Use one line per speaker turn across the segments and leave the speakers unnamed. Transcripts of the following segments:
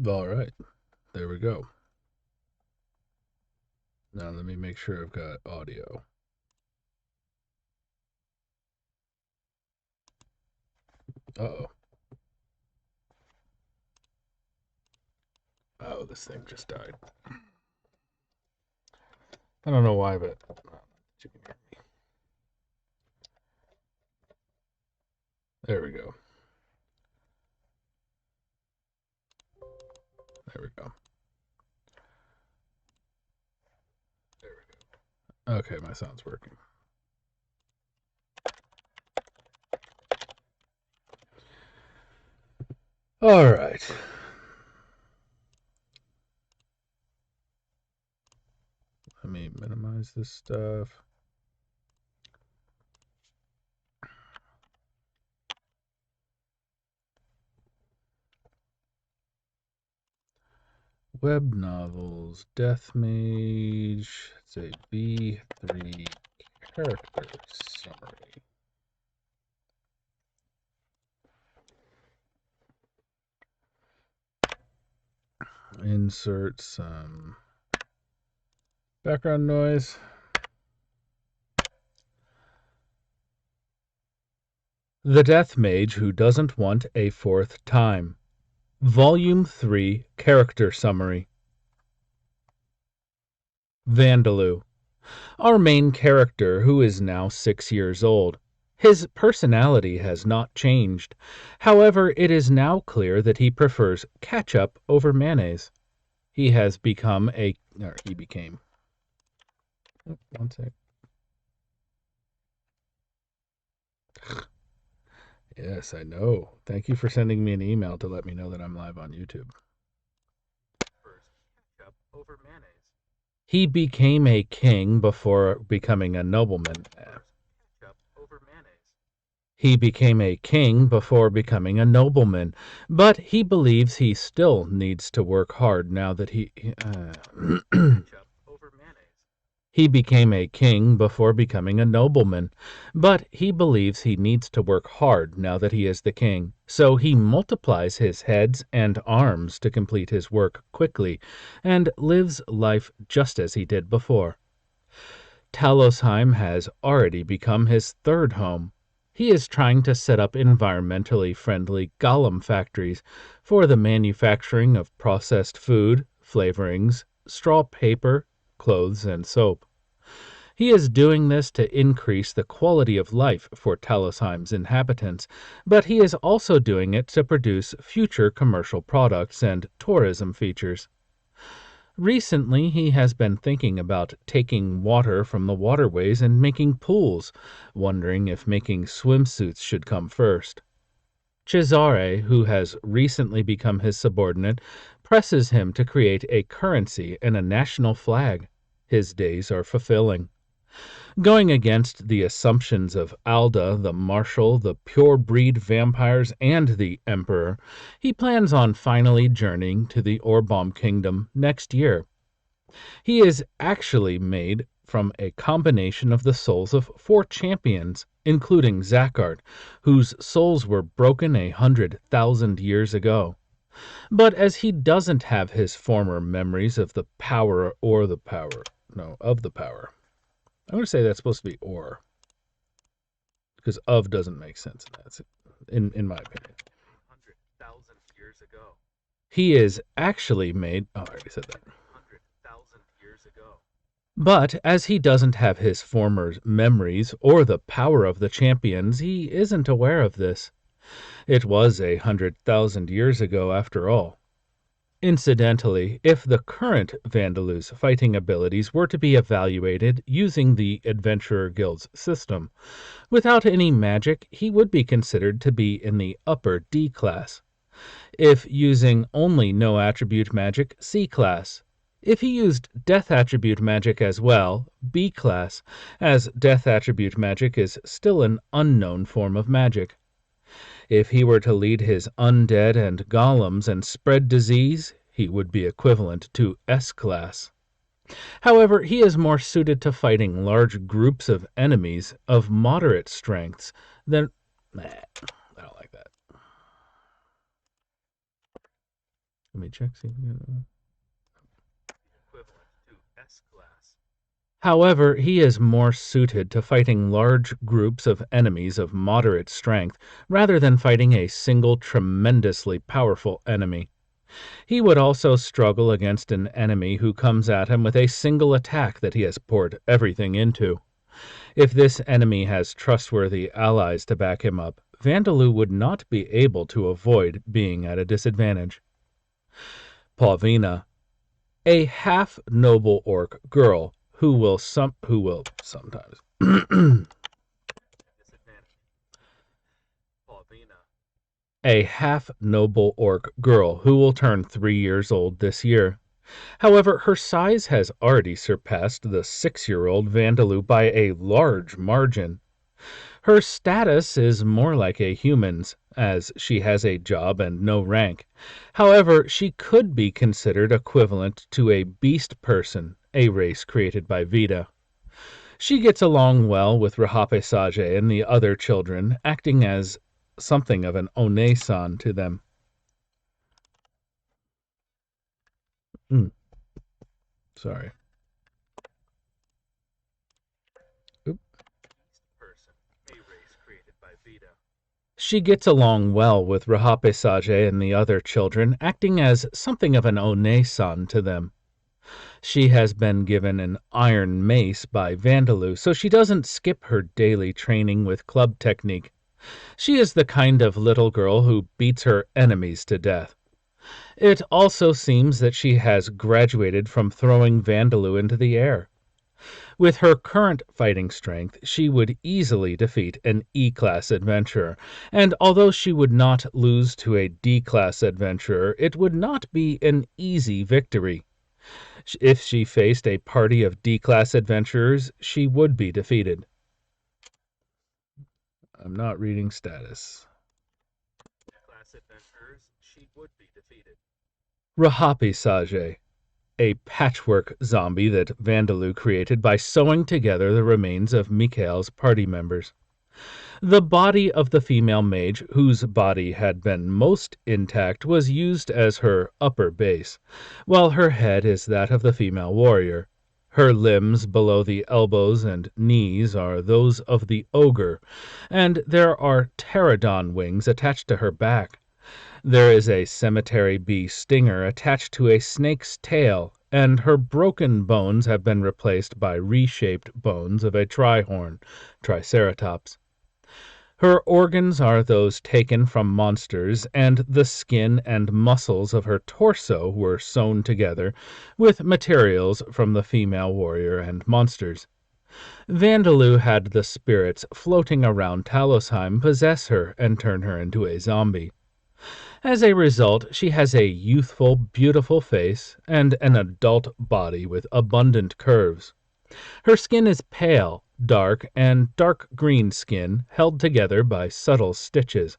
All right, there we go. Now let me make sure I've got audio. Uh-oh. Oh, this thing just died. I don't know why, but you can hear me. There we go. There we go. There we go. Okay, my sound's working. All right. Let me minimize this stuff. Web novels, Death Mage. It's a B3 character summary. Insert some background noise. The Death Mage Who Doesn't Want a Fourth Time. Volume 3 Character Summary. Vandaloo. Our main character, who is now 6 years old. His personality has not changed. However, it is now clear that he prefers ketchup over mayonnaise. He has become a... or he became... One sec. Yes, I know. Thank you for sending me an email to let me know that I'm live on YouTube. Ketchup over mayonnaise. He became a king before becoming a nobleman. Ketchup over mayonnaise. He became a king before becoming a nobleman, but he believes he still needs to work hard now that he... Ketchup over mayonnaise. He became a king before becoming a nobleman, but he believes he needs to work hard now that he is the king, so he multiplies his heads and arms to complete his work quickly, and lives life just as he did before. Talosheim has already become his third home. He is trying to set up environmentally friendly golem factories for the manufacturing of processed food, flavorings, straw paper, clothes, and soap. He is doing this to increase the quality of life for Talosheim's inhabitants, but he is also doing it to produce future commercial products and tourism features. Recently, he has been thinking about taking water from the waterways and making pools, wondering if making swimsuits should come first. Cesare, who has recently become his subordinate, presses him to create a currency and a national flag. His days are fulfilling. Going against the assumptions of Alda, the Marshal, the pure-breed vampires, and the Emperor, he plans on finally journeying to the Orbomb Kingdom next year. He is actually made from a combination of the souls of 4 champions, including Zakhart, whose souls were broken 100,000 years ago. But as he doesn't have his former memories of the power or the power, no, of the power. I'm going to say that's supposed to be or, because of doesn't make sense in my opinion. 100,000 years ago. He is actually made, oh, I already said that. 100,000 years ago. But as he doesn't have his former memories or the power of the champions, he isn't aware of this. It was 100,000 years ago after all. Incidentally, if the current Vandaloo's fighting abilities were to be evaluated using the Adventurer Guild's system, without any magic, he would be considered to be in the upper D class. If using only no attribute magic, C class. If he used death attribute magic as well, B class, as death attribute magic is still an unknown form of magic. If he were to lead his undead and golems and spread disease, he would be equivalent to S-class. However, he is more suited to fighting large groups of enemies of moderate strengths than... Nah, I don't like that. Let me check. However, he is more suited to fighting large groups of enemies of moderate strength rather than fighting a single tremendously powerful enemy. He would also struggle against an enemy who comes at him with a single attack that he has poured everything into. If this enemy has trustworthy allies to back him up, Vandaloo would not be able to avoid being at a disadvantage. Pavlina, a half-noble orc girl who will sometimes a half-noble orc girl who will turn 3 years old this year. However, her size has already surpassed the 6-year-old Vandaloo by a large margin. Her status is more like a human's, as she has a job and no rank. However, she could be considered equivalent to a beast person, a race created by Vita. She gets along well with Rahape Sage and the other children, acting as something of an One-san to them. Sorry. Oop. She gets along well with Rahape Sage and the other children, acting as something of an One-san to them. She has been given an iron mace by Vandaloo, so she doesn't skip her daily training with club technique. She is the kind of little girl who beats her enemies to death. It also seems that she has graduated from throwing Vandaloo into the air. With her current fighting strength, she would easily defeat an E-class adventurer, and although she would not lose to a D-class adventurer, it would not be an easy victory. If she faced a party of D-class adventurers, she would be defeated. I'm not reading status. D-class adventurers, she would be defeated. Rahape Sage, a patchwork zombie that Vandaloo created by sewing together the remains of Mikhail's party members. The body of the female mage, whose body had been most intact, was used as her upper base, while her head is that of the female warrior. Her limbs below the elbows and knees are those of the ogre, and there are pterodon wings attached to her back. There is a cemetery bee stinger attached to a snake's tail, and her broken bones have been replaced by reshaped bones of a triceratops. Her organs are those taken from monsters, and the skin and muscles of her torso were sewn together with materials from the female warrior and monsters. Vandaloo had the spirits floating around Talosheim possess her and turn her into a zombie. As a result, she has a youthful, beautiful face and an adult body with abundant curves. Her skin is pale, dark, and dark green skin held together by subtle stitches,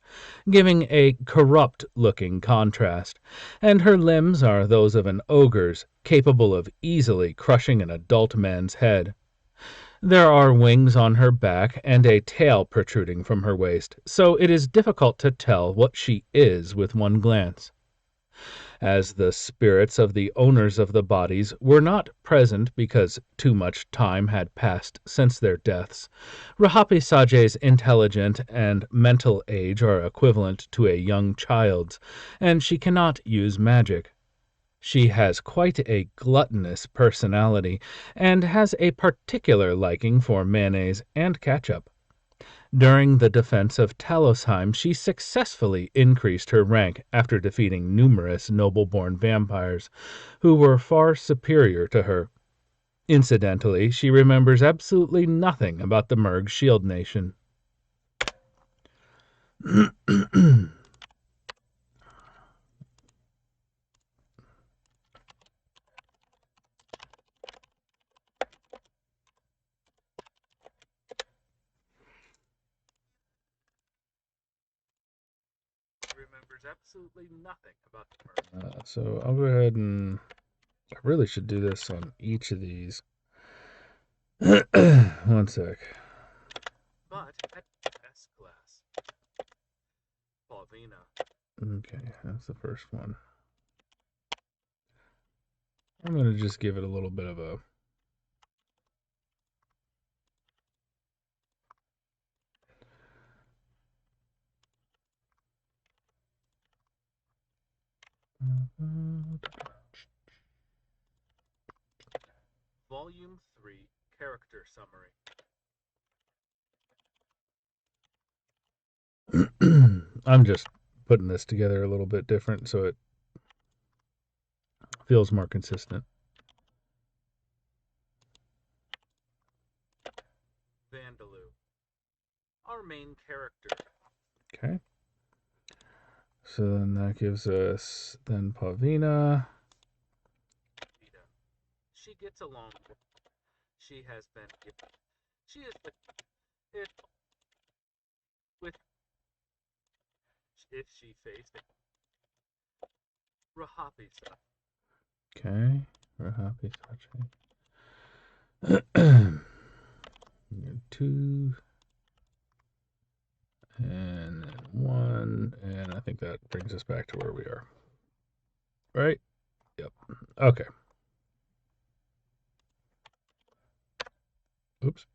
giving a corrupt-looking contrast, and her limbs are those of an ogre's, capable of easily crushing an adult man's head. There are wings on her back and a tail protruding from her waist, so it is difficult to tell what she is with one glance. As the spirits of the owners of the bodies were not present because too much time had passed since their deaths, Rahape Sage's intelligence and mental age are equivalent to a young child's, and she cannot use magic. She has quite a gluttonous personality and has a particular liking for mayonnaise and ketchup. During the defense of Talosheim, she successfully increased her rank after defeating numerous noble-born vampires who were far superior to her. Incidentally, she remembers absolutely nothing about the Merg Shield Nation. Absolutely nothing about the Merg. So I'll go ahead and I really should do this on each of these. One sec. But at S class, Pavlina. Okay, that's the first one. I'm going to just give it a little bit of a... Volume 3 Character Summary. I'm just putting this together a little bit different so it feels more consistent. Vandaloo, our main character. Okay. So then that gives us then Pavina. She gets along. She has been given. She is it with if she faced it. Rahapisa. Okay. Rahapisa. 2 and 1, and I think that brings us back to where we are. Right? Yep. Okay. Oops.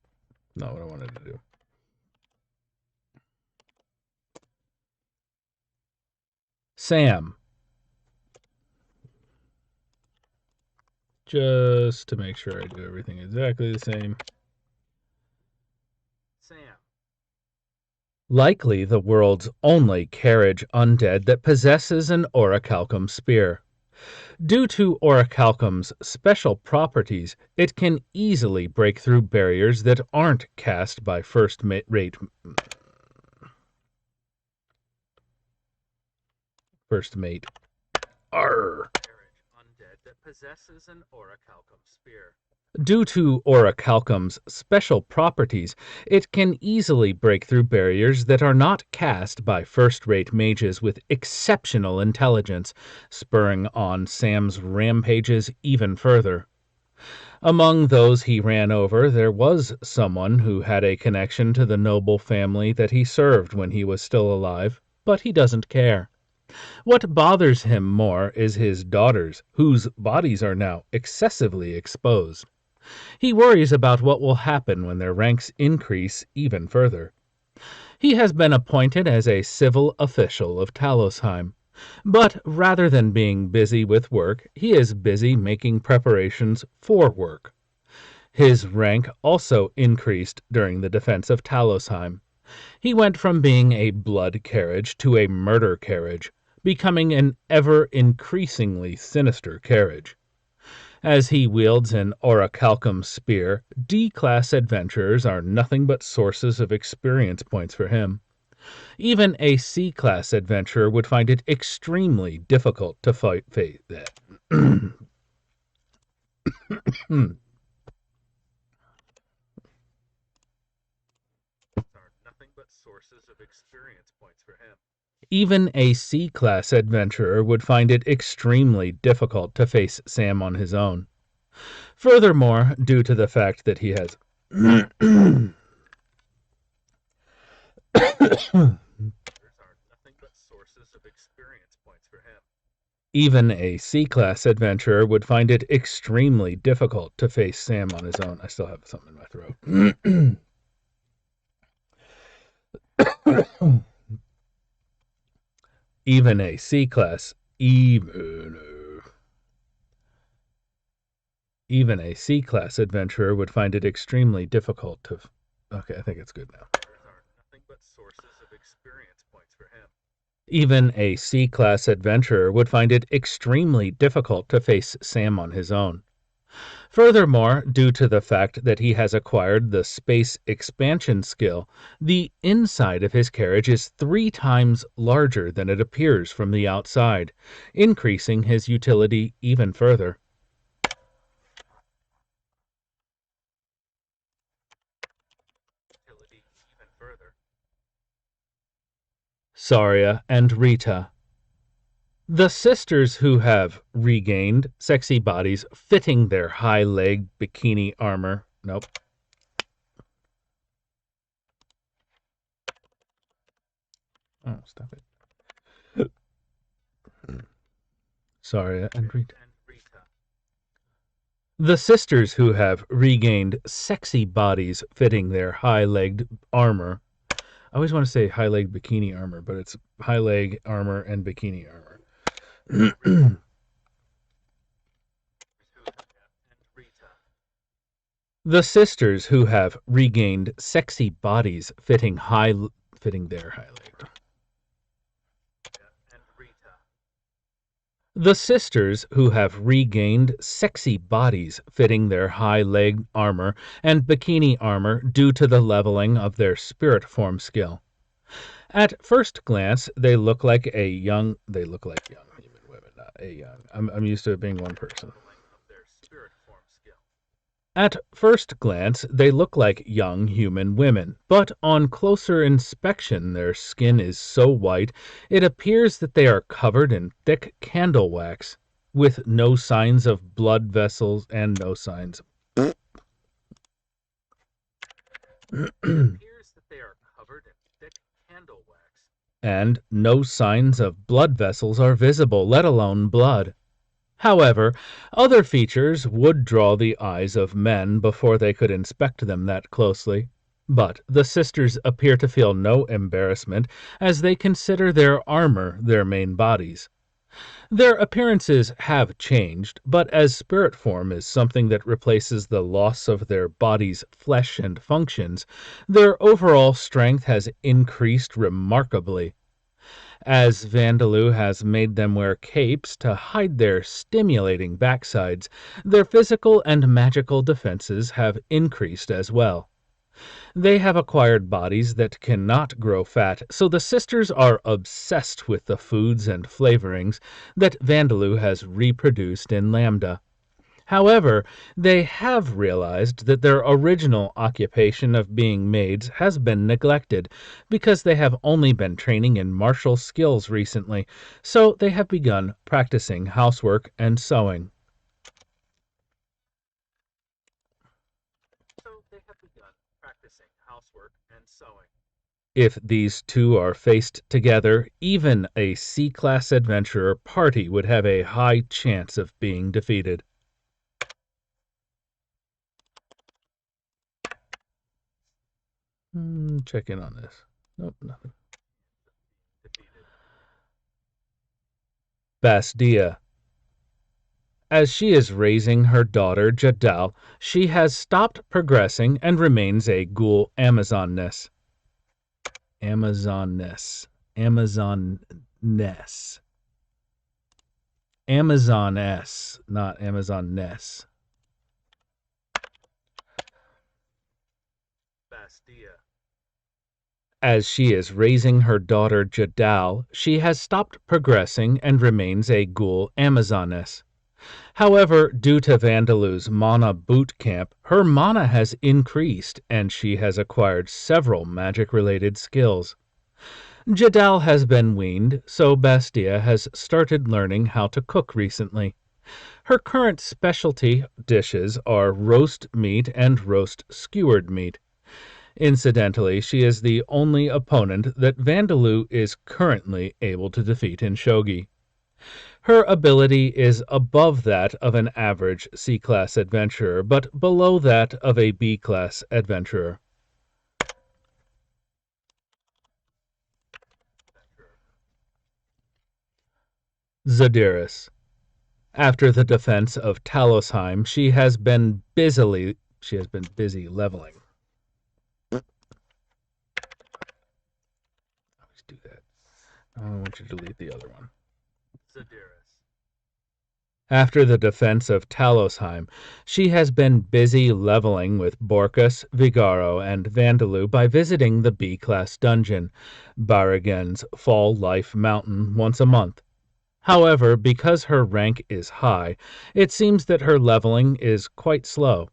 Not what I wanted to do. Sam. Just to make sure I do everything exactly the same. Sam. Likely the world's only carriage undead that possesses an orichalcum spear. Due to orichalcum's special properties, it can easily break through barriers that aren't cast by first-rate mate. Arr. Undead that possesses an orichalcum spear. Due to orichalcum's special properties, it can easily break through barriers that are not cast by first-rate mages with exceptional intelligence, spurring on Sam's rampages even further. Among those he ran over, there was someone who had a connection to the noble family that he served when he was still alive, but he doesn't care. What bothers him more is his daughters, whose bodies are now excessively exposed. He worries about what will happen when their ranks increase even further. He has been appointed as a civil official of Talosheim, but rather than being busy with work, he is busy making preparations for work. His rank also increased during the defense of Talosheim. He went from being a blood carriage to a murder carriage, becoming an ever-increasingly sinister carriage. As he wields an orichalcum spear, D-class adventurers are nothing but sources of experience points for him. Even a C-class adventurer would find it extremely difficult to fight that. Nothing but sources of experience points for him. Even a C-class adventurer would find it extremely difficult to face Sam on his own. Furthermore, due to the fact that he has even a C-class adventurer would find it extremely difficult to face Sam on his own. I still have something in my throat. Even a C-class, even a C-class adventurer would find it extremely difficult to... Okay, I think it's good now. Nothing but sources of experience points for him. Even a C-class adventurer would find it extremely difficult to face Sam on his own. Furthermore, due to the fact that he has acquired the space expansion skill, the inside of his carriage is 3 times larger than it appears from the outside, increasing his utility even further. Saria and Rita. The sisters who have regained sexy bodies fitting their high-legged bikini armor. Nope. Oh, stop it. Saria and Rita. The sisters who have regained sexy bodies fitting their high-legged armor. I always want to say high-leg bikini armor, but it's high-leg armor and bikini armor. The sisters who have regained sexy bodies fitting their high-legged. The sisters who have regained sexy bodies fitting their high-leg armor and bikini armor due to the leveling of their spirit form skill. At first glance, they look like young human women, not a young. I'm used to it being one person. At first glance, they look like young human women, but on closer inspection, their skin is so white it appears that they are covered in thick candle wax, with no signs of blood vessels and no signs. And no signs of blood vessels are visible, let alone blood. However, other features would draw the eyes of men before they could inspect them that closely. But the sisters appear to feel no embarrassment as they consider their armor their main bodies. Their appearances have changed, but as spirit form is something that replaces the loss of their body's flesh and functions, their overall strength has increased remarkably. As Vandaloo has made them wear capes to hide their stimulating backsides, their physical and magical defenses have increased as well. They have acquired bodies that cannot grow fat, so the sisters are obsessed with the foods and flavorings that Vandaloo has reproduced in Lambda. However, they have realized that their original occupation of being maids has been neglected because they have only been training in martial skills recently, so they have begun practicing housework and sewing. If these two are faced together, even a C-class adventurer party would have a high chance of being defeated. Check in on this. Nope, nothing. Bastia. As she is raising her daughter Jadal, she has stopped progressing and remains a ghoul Amazoness. Amazoness. Amazoness. Amazoness, not Amazoness. As she is raising her daughter Jadal, she has stopped progressing and remains a ghoul Amazoness. However, due to Vandaloo's mana boot camp, her mana has increased and she has acquired several magic-related skills. Jadal has been weaned, so Bastia has started learning how to cook recently. Her current specialty dishes are roast meat and roast skewered meat. Incidentally, she is the only opponent that Vandaloo is currently able to defeat in Shogi. Her ability is above that of an average C-class adventurer, but below that of a B-class adventurer. Zadiris. After the defense of Talosheim, she has been busy leveling. Always do that. I want you to delete the other one. After the defense of Talosheim, she has been busy leveling with Borkus, Vigaro, and Vandaloo by visiting the B-class dungeon, Baragen's Fall Life Mountain, once a month. However, because her rank is high, it seems that her leveling is quite slow.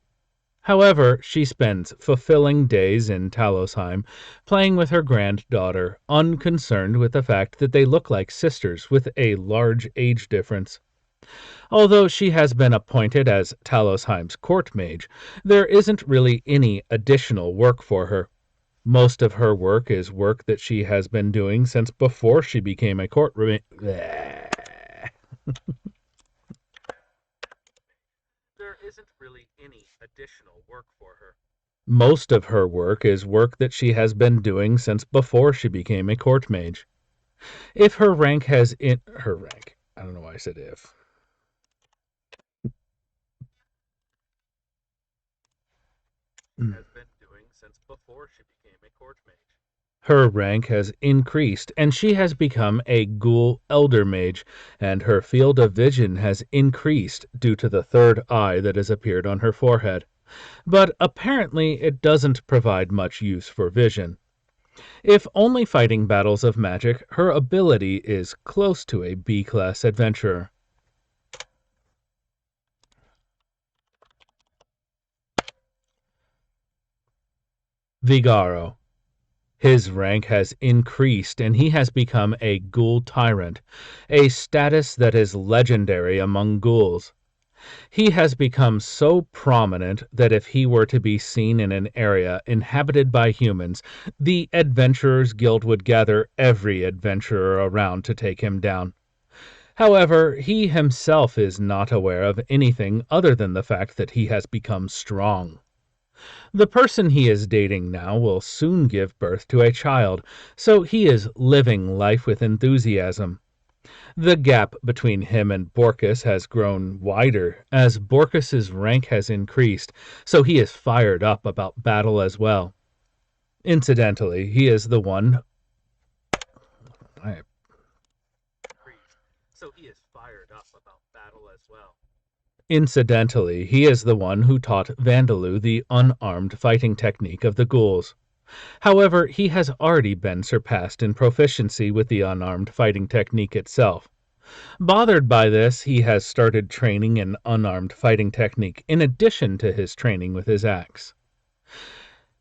However, she spends fulfilling days in Talosheim, playing with her granddaughter, unconcerned with the fact that they look like sisters with a large age difference. Although she has been appointed as Talosheim's court mage, there isn't really any additional work for her. Most of her work is work that she has been doing since before she became a court isn't really any additional work for her. Most of her work is work that she has been doing since before she became a court mage. If her rank has in her rank, I don't know why I said if. Has been doing since before she became a court mage. Her rank has increased, and she has become a ghoul elder mage, and her field of vision has increased due to the third eye that has appeared on her forehead. But apparently it doesn't provide much use for vision. If only fighting battles of magic, her ability is close to a B-class adventurer. Vigaro. His rank has increased and he has become a ghoul tyrant, a status that is legendary among ghouls. He has become so prominent that if he were to be seen in an area inhabited by humans, the Adventurers Guild would gather every adventurer around to take him down. However, he himself is not aware of anything other than the fact that he has become strong. The person he is dating now will soon give birth to a child, so he is living life with enthusiasm. The gap between him and Borkus has grown wider as Borkus's rank has increased, so he is fired up about battle as well. Incidentally, he is the one Incidentally, he is the one who taught Vandaloo the unarmed fighting technique of the ghouls. However, he has already been surpassed in proficiency with the unarmed fighting technique itself. Bothered by this, he has started training in unarmed fighting technique in addition to his training with his axe.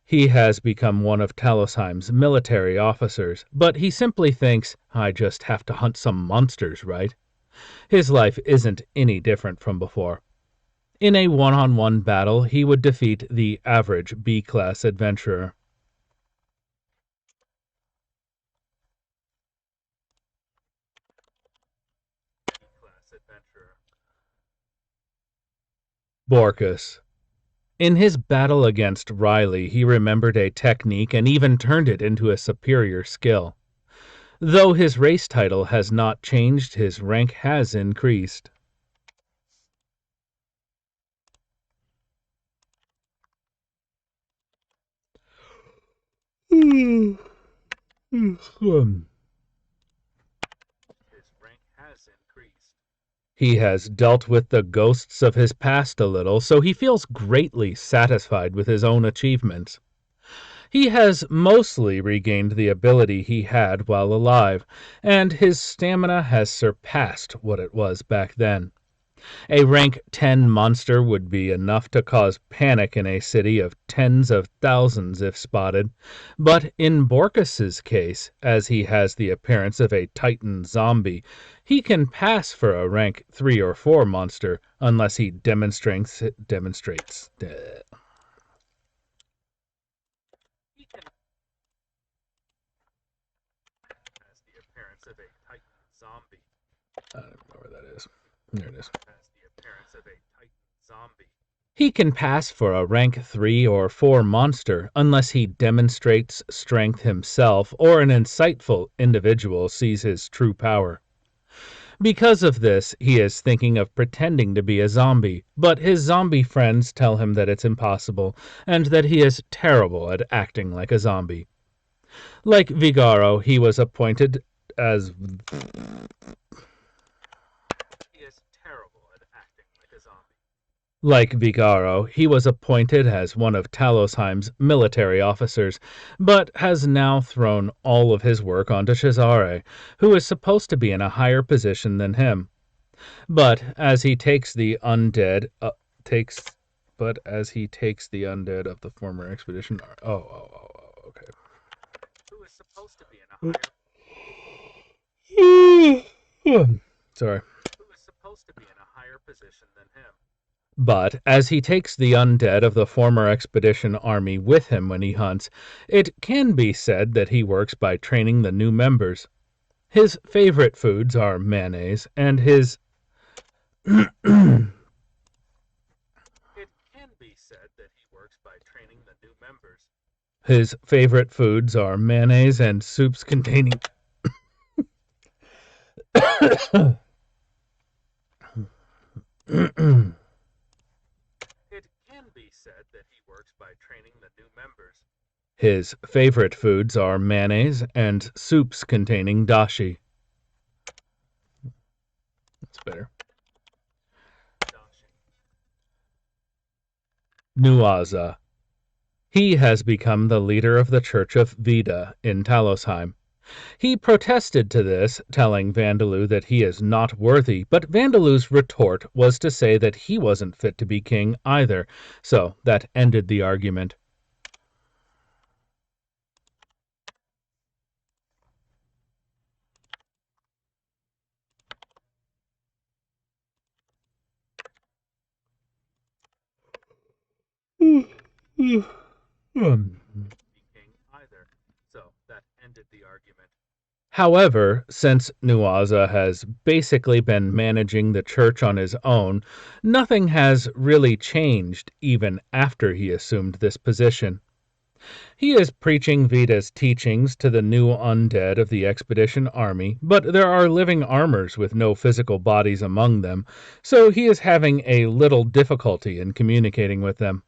He has become one of Talosheim's military officers, but he simply thinks, I just have to hunt some monsters, right? His life isn't any different from before. In a one-on-one battle, he would defeat the average B-class adventurer. Borkus. In his battle against Riley, he remembered a technique and even turned it into a superior skill. Though his race title has not changed, his rank has increased. His rank has increased. He has dealt with the ghosts of his past a little, so he feels greatly satisfied with his own achievements. He has mostly regained the ability he had while alive, and his stamina has surpassed what it was back then. A rank 10 monster would be enough to cause panic in a city of tens of thousands if spotted, but in Borkus's case, as he has the appearance of a Titan zombie, he can pass for a rank 3 or 4 monster unless he demonstrates. I don't know where that is. There it is. He can pass for a rank 3 or 4 monster unless he demonstrates strength himself or an insightful individual sees his true power. Because of this, he is thinking of pretending to be a zombie, but his zombie friends tell him that it's impossible and that he is terrible at acting like a zombie. Like Vigaro, he was appointed as Like Vigaro, he was appointed as one of Talosheim's military officers, but has now thrown all of his work onto Cesare, who is supposed to be in a higher position than him. But as he takes the undead of the former expedition, okay. Who is supposed to be in a higher Sorry. Who is supposed to be in a higher position than him. But as he takes the undead of the former expedition army with him when he hunts, it can be said that he works by training the new members. His favorite foods are mayonnaise, and his His favorite foods are mayonnaise and soups containing It can be said that he works by training the new members. His favorite foods are mayonnaise and soups containing dashi. That's better. Nuaza. He has become the leader of the Church of Vida in Talosheim. He protested to this, telling Vandaloo that he is not worthy, but Vandaloo's retort was to say that he wasn't fit to be king either, so that ended the argument. However, since Nuaza has basically been managing the church on his own, nothing has really changed even after he assumed this position. He is preaching Vida's teachings to the new undead of the expedition army, but there are living armors with no physical bodies among them, so he is having a little difficulty in communicating with them.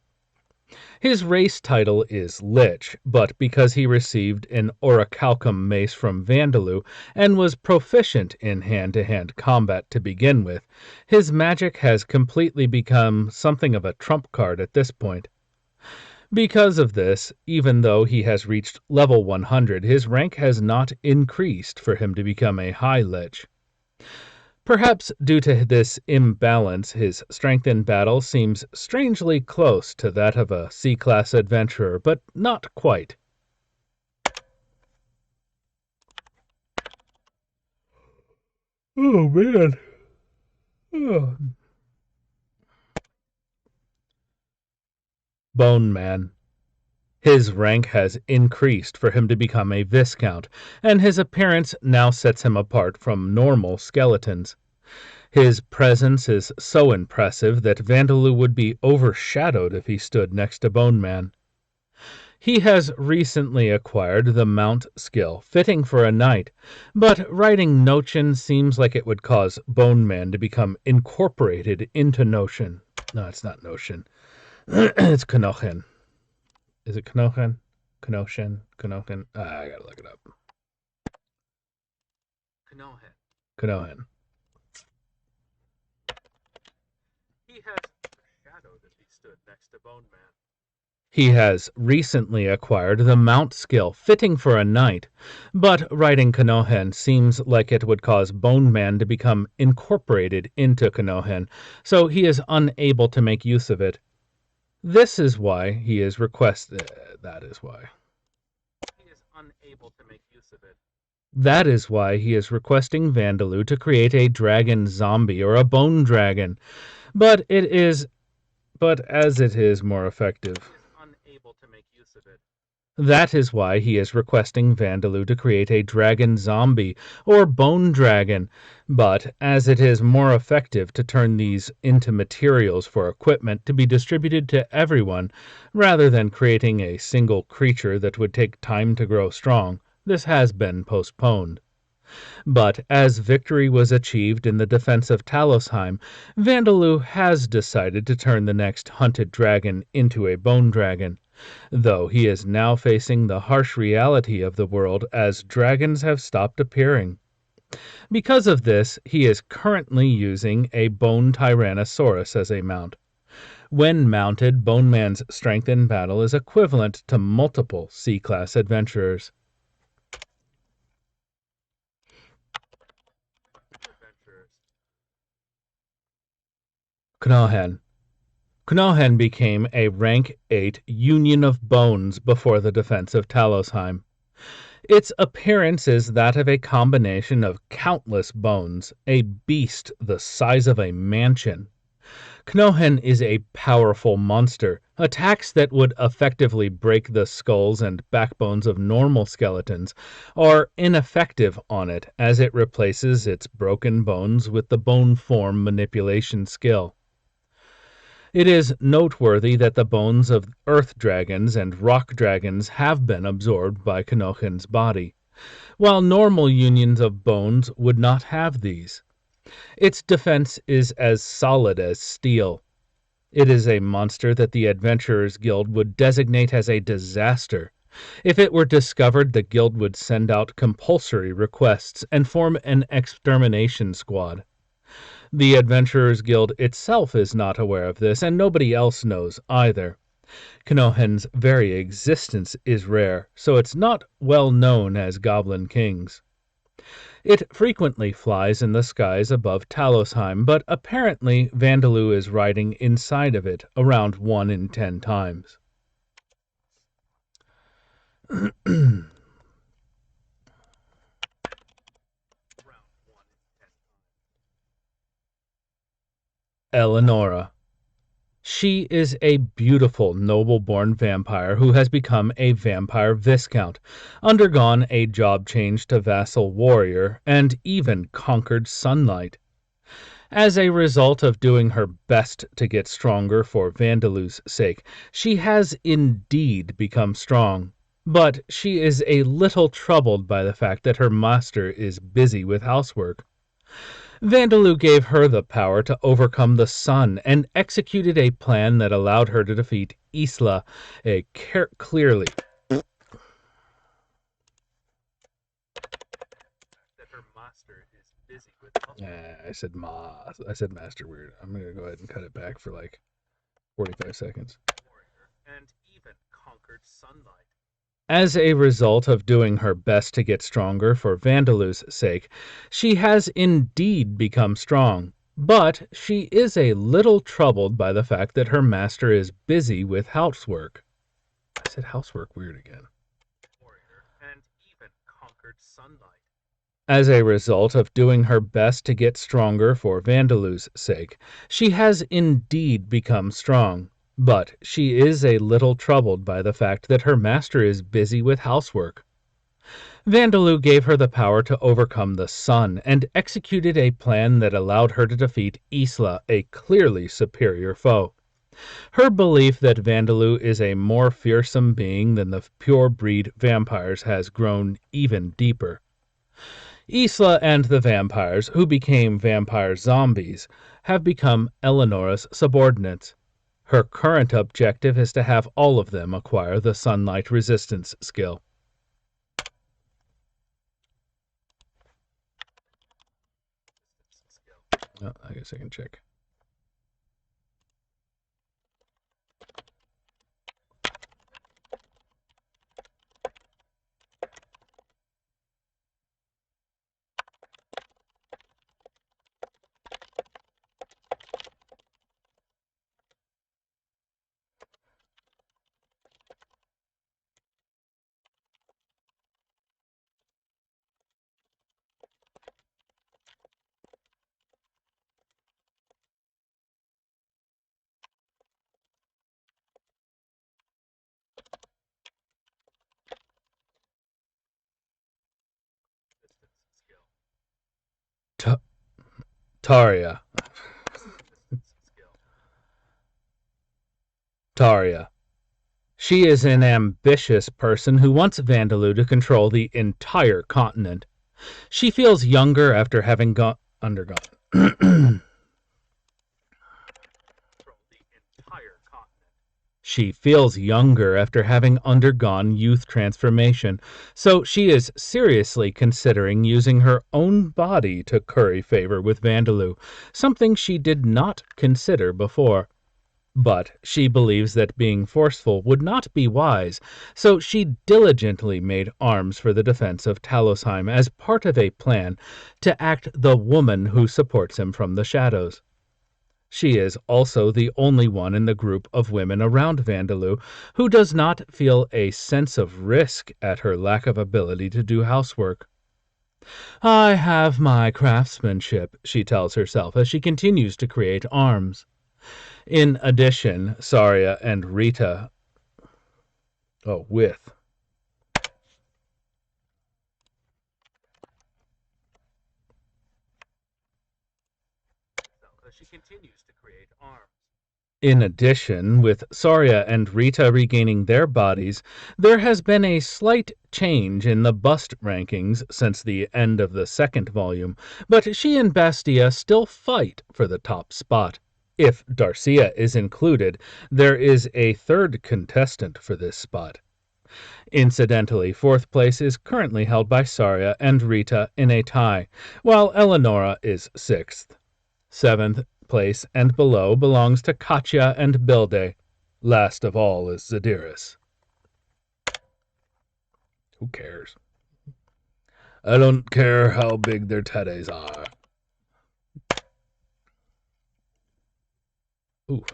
His race title is Lich, but because he received an orichalcum mace from Vandaloo and was proficient in hand-to-hand combat to begin with, his magic has completely become something of a trump card at this point. Because of this, even though he has reached level 100, his rank has not increased for him to become a High Lich. Perhaps due to this imbalance, his strength in battle seems strangely close to that of a C-class adventurer, but not quite. Oh, man. Oh. Bone Man. His rank has increased for him to become a Viscount, and his appearance now sets him apart from normal skeletons. His presence is so impressive that Vandaloo would be overshadowed if he stood next to Bone Man. He has recently acquired the Mount skill, fitting for a knight, but writing Nochin seems like it would cause Bone Man to become incorporated into Notion. No, it's not Notion. It's Knochen. Is it Knochen? Knochen? I gotta look it up. Knochen. He has shadowed if he stood next to Bone Man. He has recently acquired the Mount skill, fitting for a knight, but writing Knochen seems like it would cause Bone Man to become incorporated into Knochen, so he is unable to make use of it. This is why he is That is why. He is unable to make use of it. That is why he is requesting Vandaloo to create a dragon zombie or a bone dragon, but as it is more effective. That is why he is requesting Vandaloo to create a dragon zombie or bone dragon, but as it is more effective to turn these into materials for equipment to be distributed to everyone rather than creating a single creature that would take time to grow strong, this has been postponed. But as victory was achieved in the defense of Talosheim, Vandaloo has decided to turn the next hunted dragon into a bone dragon, though he is now facing the harsh reality of the world as dragons have stopped appearing. Because of this, he is currently using a bone Tyrannosaurus as a mount. When mounted, Bone Man's strength in battle is equivalent to multiple C-class adventurers. Knochen. Knochen became a rank 8 union of bones before the defense of Talosheim. Its appearance is that of a combination of countless bones, a beast the size of a mansion. Knochen is a powerful monster. Attacks that would effectively break the skulls and backbones of normal skeletons are ineffective on it, as it replaces its broken bones with the bone form manipulation skill. It is noteworthy that the bones of earth dragons and rock dragons have been absorbed by Knohen's body, while normal unions of bones would not have these. Its defense is as solid as steel. It is a monster that the Adventurers Guild would designate as a disaster. If it were discovered, the Guild would send out compulsory requests and form an extermination squad. The Adventurers Guild itself is not aware of this, and nobody else knows either. Knohen's very existence is rare, so it's not well known as Goblin Kings. It frequently flies in the skies above Talosheim, but apparently Vandaloo is riding inside of it around 1 in 10 times. Eleonora. She is a beautiful, noble-born vampire who has become a vampire viscount, undergone a job change to vassal warrior, and even conquered sunlight. As a result of doing her best to get stronger for Vandaloo's sake, she has indeed become strong. But she is a little troubled by the fact that her master is busy with housework. Vandaloo gave her the power to overcome the sun and executed a plan that allowed her to defeat Isla clearly. That her master is busy with I said master weird. I'm going to go ahead and cut it back for like 45 seconds. And even conquered sunlight. As a result of doing her best to get stronger for Vandaloo's sake, she has indeed become strong, but she is a little troubled by the fact that her master is busy with housework. I said housework weird again. And even conquered sunlight. As a result of doing her best to get stronger for Vandaloo's sake, she has indeed become strong. But she is a little troubled by the fact that her master is busy with housework. Vandaloo gave her the power to overcome the sun and executed a plan that allowed her to defeat Isla, a clearly superior foe. Her belief that Vandaloo is a more fearsome being than the pure-breed vampires has grown even deeper. Isla and the vampires, who became vampire zombies, have become Eleonora's subordinates. Her current objective is to have all of them acquire the sunlight resistance skill. Oh, I guess I can check. Taria. Taria. She is an ambitious person who wants Vandaloo to control the entire continent. She feels younger after having undergone. She feels younger after having undergone youth transformation, so she is seriously considering using her own body to curry favor with Vandaloo, something she did not consider before. But she believes that being forceful would not be wise, so she diligently made arms for the defense of Talosheim as part of a plan to act the woman who supports him from the shadows. She is also the only one in the group of women around Vandaloo who does not feel a sense of risk at her lack of ability to do housework. I have my craftsmanship, she tells herself as she continues to create arms. In addition, Saria and Rita... with... She continues to create arms. In addition, with Saria and Rita regaining their bodies, there has been a slight change in the bust rankings since the end of the second volume, but she and Bastia still fight for the top spot. If Darcia is included, there is a third contestant for this spot. Incidentally, fourth place is currently held by Saria and Rita in a tie, while Eleonora is sixth. Seventh place and below belongs to Katya and Bilde. Last of all is Zadiris. Who cares? I don't care how big their teddies are. Ooh.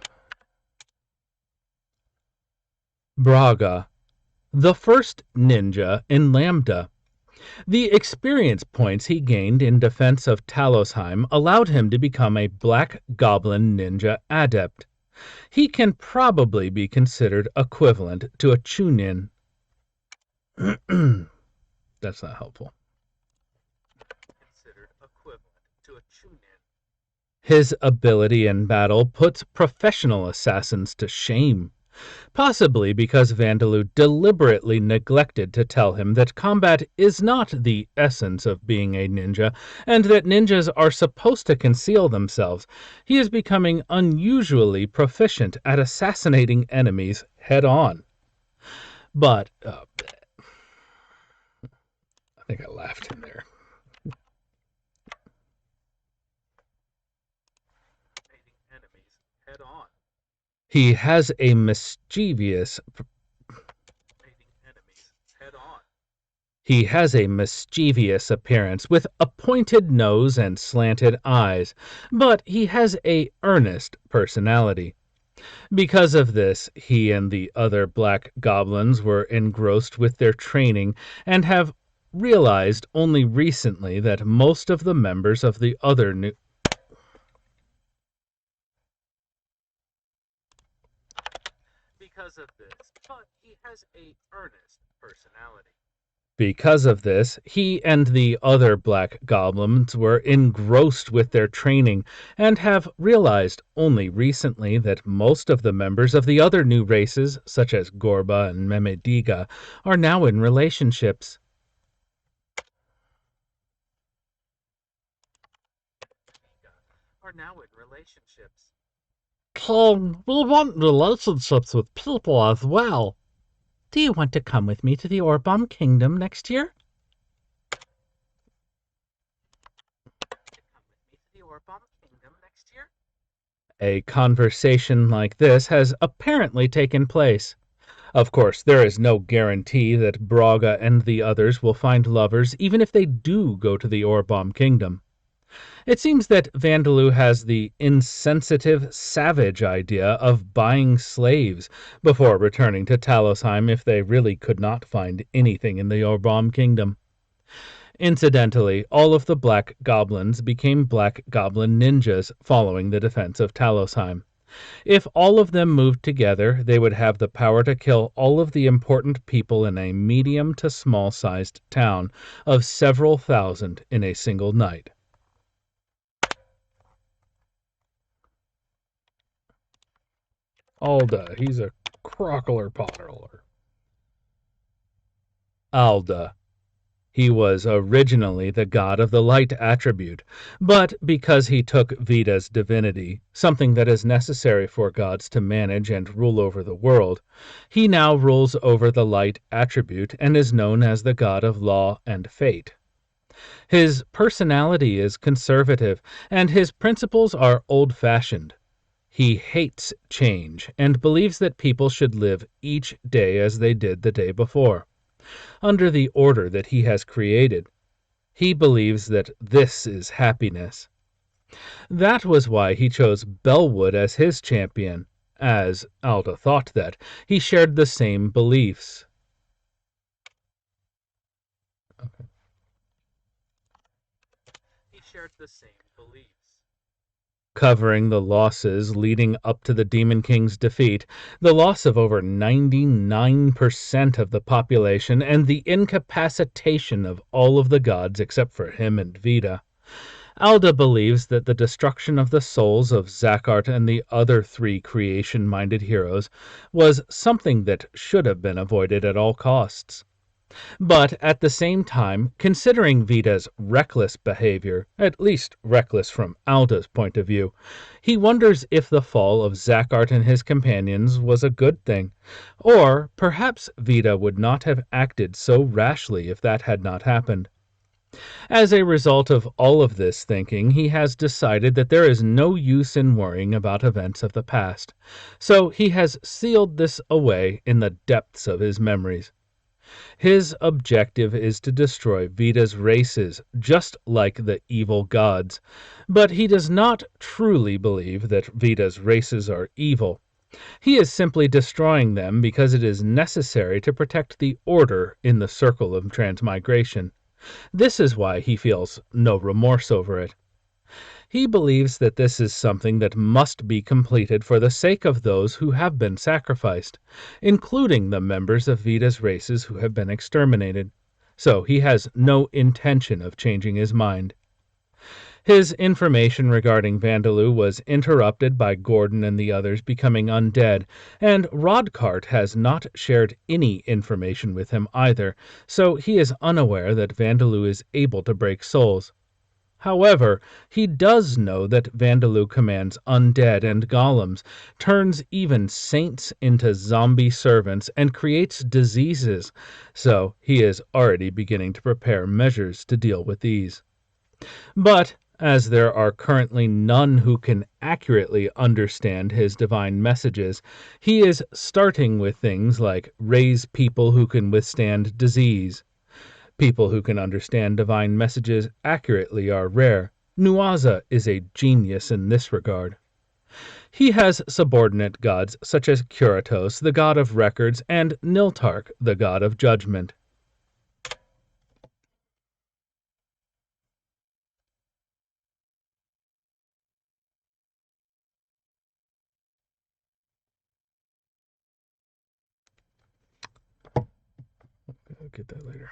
Braga, the first ninja in Lambda. The experience points he gained in defense of Talosheim allowed him to become a Black Goblin Ninja Adept. He can probably be considered equivalent to a Chunin. That's not helpful. His ability in battle puts professional assassins to shame. Possibly because Vandaloo deliberately neglected to tell him that combat is not the essence of being a ninja, and that ninjas are supposed to conceal themselves, he is becoming unusually proficient at assassinating enemies head-on. But, I think I laughed in there. He has a mischievous appearance with a pointed nose and slanted eyes, but he has a earnest personality. Because of this, he and the other black goblins were engrossed with their training and have realized only recently that most of the members of the other new Because of this, he and the other black goblins were engrossed with their training and have realized only recently that most of the members of the other new races, such as Gorba and Memediga, are now in relationships.
King, we want relationships with people as well. Do you want to come with me to the Orbom Kingdom next year?
A conversation like this has apparently taken place. Of course, there is no guarantee that Braga and the others will find lovers even if they do go to the Orbom Kingdom. It seems that Vandaloo has the insensitive, savage idea of buying slaves before returning to Talosheim if they really could not find anything in the Orbom Kingdom. Incidentally, all of the Black Goblins became Black Goblin Ninjas following the defense of Talosheim. If all of them moved together, they would have the power to kill all of the important people in a medium to small-sized town of several thousand in a single night. Alda, he's a crockler potterler. Alda. He was originally the god of the light attribute, but because he took Vida's divinity, something that is necessary for gods to manage and rule over the world, he now rules over the light attribute and is known as the god of law and fate. His personality is conservative, and his principles are old-fashioned. He hates change and believes that people should live each day as they did the day before, under the order that he has created. He believes that this is happiness. That was why he chose Bellwood as his champion, as Alda thought that he shared the same beliefs. Okay. Covering the losses leading up to the Demon King's defeat, the loss of over 99% of the population, and the incapacitation of all of the gods except for him and Vida. Alda believes that the destruction of the souls of Zakhart and the other three creation-minded heroes was something that should have been avoided at all costs. But at the same time, considering Vita's reckless behavior, at least reckless from Alda's point of view, he wonders if the fall of Zakhart and his companions was a good thing, or perhaps Vita would not have acted so rashly if that had not happened. As a result of all of this thinking, he has decided that there is no use in worrying about events of the past, so he has sealed this away in the depths of his memories. His objective is to destroy Vita's races, just like the evil gods, but he does not truly believe that Vita's races are evil. He is simply destroying them because it is necessary to protect the order in the circle of transmigration. This is why he feels no remorse over it. He believes that this is something that must be completed for the sake of those who have been sacrificed, including the members of Vita's races who have been exterminated. So he has no intention of changing his mind. His information regarding Vandaloo was interrupted by Gordon and the others becoming undead, and Rodcart has not shared any information with him either, so he is unaware that Vandaloo is able to break souls. However, he does know that Vandaloo commands undead and golems, turns even saints into zombie servants, and creates diseases, so he is already beginning to prepare measures to deal with these. But as there are currently none who can accurately understand his divine messages, he is starting with things like raise people who can withstand disease. People who can understand divine messages accurately are rare. Nuaza is a genius in this regard. He has subordinate gods such as Curatos, the god of records, and Niltark, the god of judgment. I'll get that later.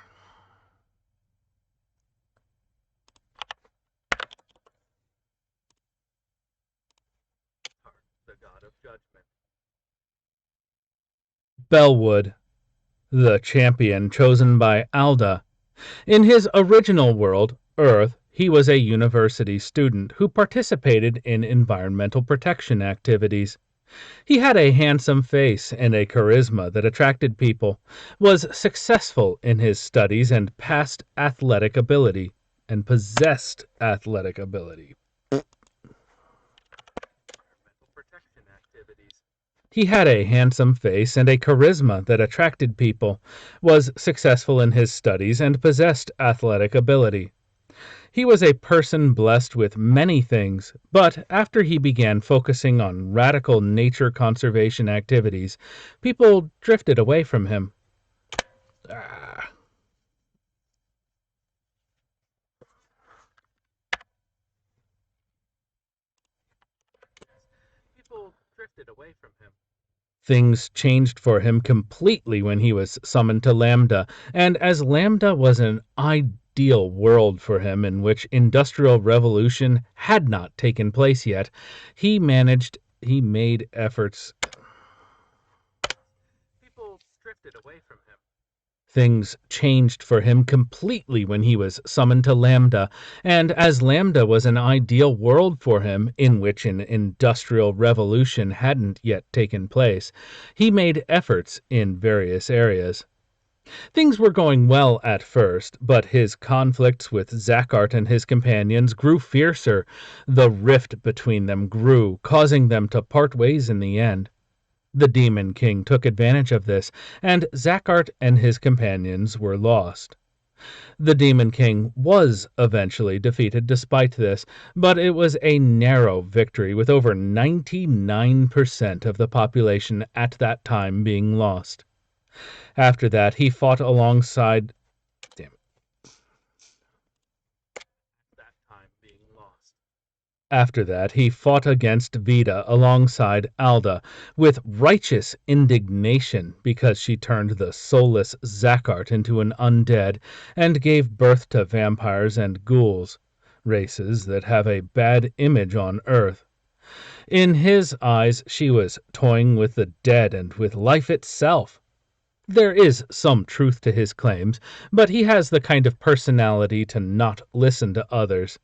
The god of judgment. Bellwood, the champion chosen by Alda. In his original world, Earth, he was a university student who participated in environmental protection activities. He had a handsome face and a charisma that attracted people, was successful in his studies and possessed athletic ability. He had a handsome face and a charisma that attracted people, was successful in his studies, and possessed athletic ability. He was a person blessed with many things, but after he began focusing on radical nature conservation activities, people drifted away from him. People drifted away from him. Things changed for him completely when he was summoned to Lambda, and as Lambda was an ideal world for him in which industrial revolution had not taken place yet, he made efforts. People drifted away from him. Things changed for him completely when he was summoned to Lambda, and as Lambda was an ideal world for him in which an industrial revolution hadn't yet taken place, he made efforts in various areas. Things were going well at first, but his conflicts with Zakhart and his companions grew fiercer. The rift between them grew, causing them to part ways in the end. The Demon King took advantage of this, and Zakhart and his companions were lost. The Demon King was eventually defeated despite this, but it was a narrow victory with over 99% of the population at that time being lost. After that, he fought alongside... After that, he fought against Vita alongside Alda, with righteous indignation because she turned the soulless Zakhart into an undead and gave birth to vampires and ghouls. races that have a bad image on Earth. In his eyes, she was toying with the dead and with life itself. There is some truth to his claims, but he has the kind of personality to not listen to others.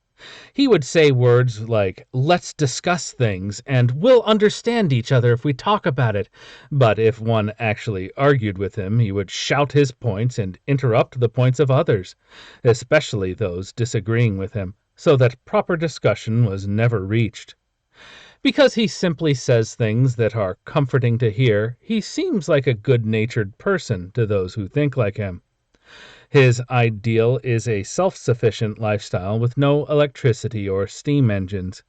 He would say words like, "Let's discuss things," and "We'll understand each other if we talk about it." But if one actually argued with him, he would shout his points and interrupt the points of others, especially those disagreeing with him, so that proper discussion was never reached. Because he simply says things that are comforting to hear, he seems like a good-natured person to those who think like him. His ideal is a self-sufficient lifestyle with no electricity or steam engines.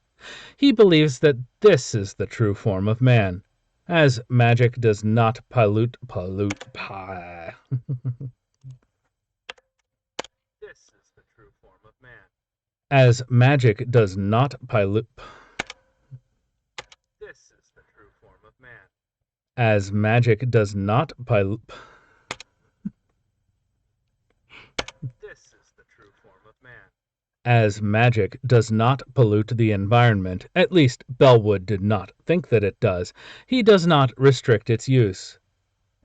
He believes that this is the true form of man, as magic does not pollute. This is the true form of man. As magic does not pollute. This is the true form of man. As magic does not pollute. This is the true form of man. As magic does not pollute the environment, at least Bellwood did not think that it does, he does not restrict its use.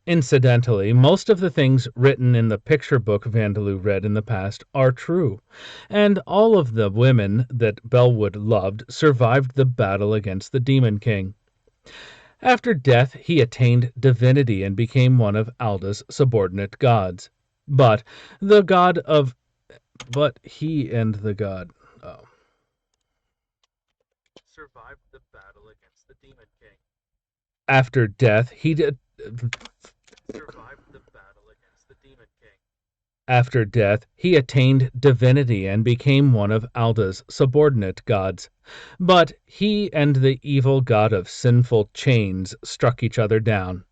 Incidentally, most of the things written in the picture book Vandeleur read in the past are true, and all of the women that Bellwood loved survived the battle against the Demon King. After death, he attained divinity and became one of Alda's subordinate gods. But the god of... But he and the god... Oh. Survived the battle against the Demon King. After death, he did... Survived the battle against the Demon King. After death, he attained divinity and became one of Alda's subordinate gods. But he and the evil god of sinful chains struck each other down.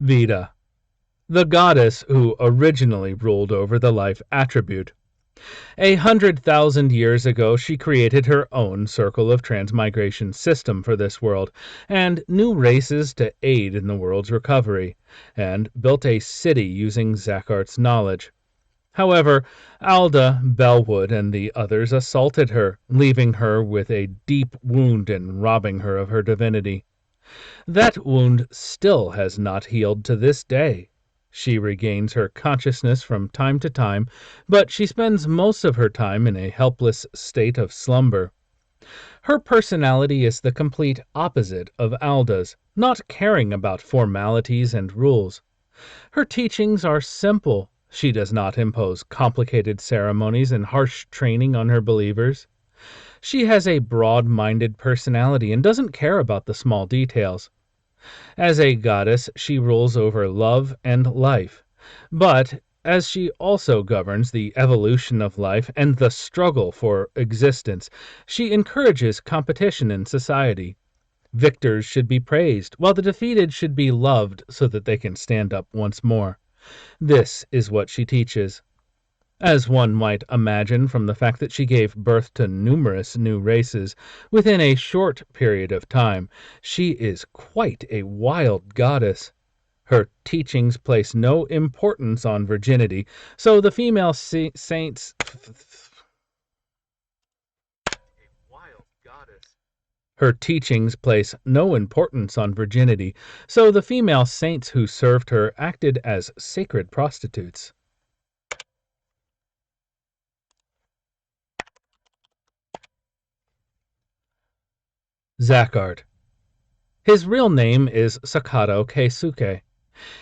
Vita, the goddess who originally ruled over the life attribute. 100,000 years ago, she created her own circle of transmigration system for this world, and new races to aid in the world's recovery, and built a city using Zakart's knowledge. However, Alda, Bellwood, and the others assaulted her, leaving her with a deep wound and robbing her of her divinity. That wound still has not healed to this day. She regains her consciousness from time to time, but she spends most of her time in a helpless state of slumber. Her personality is the complete opposite of Alda's, not caring about formalities and rules. Her teachings are simple. She does not impose complicated ceremonies and harsh training on her believers. She has a broad-minded personality and doesn't care about the small details. As a goddess, she rules over love and life, but as she also governs the evolution of life and the struggle for existence, she encourages competition in society. Victors should be praised, while the defeated should be loved so that they can stand up once more. This is what she teaches. As one might imagine from the fact that she gave birth to numerous new races within a short period of time, she is quite a wild goddess. Her teachings place no importance on virginity, so the female saints... Her teachings place no importance on virginity, so the female saints who served her acted as sacred prostitutes. Zakart. His real name is Sakato Keisuke.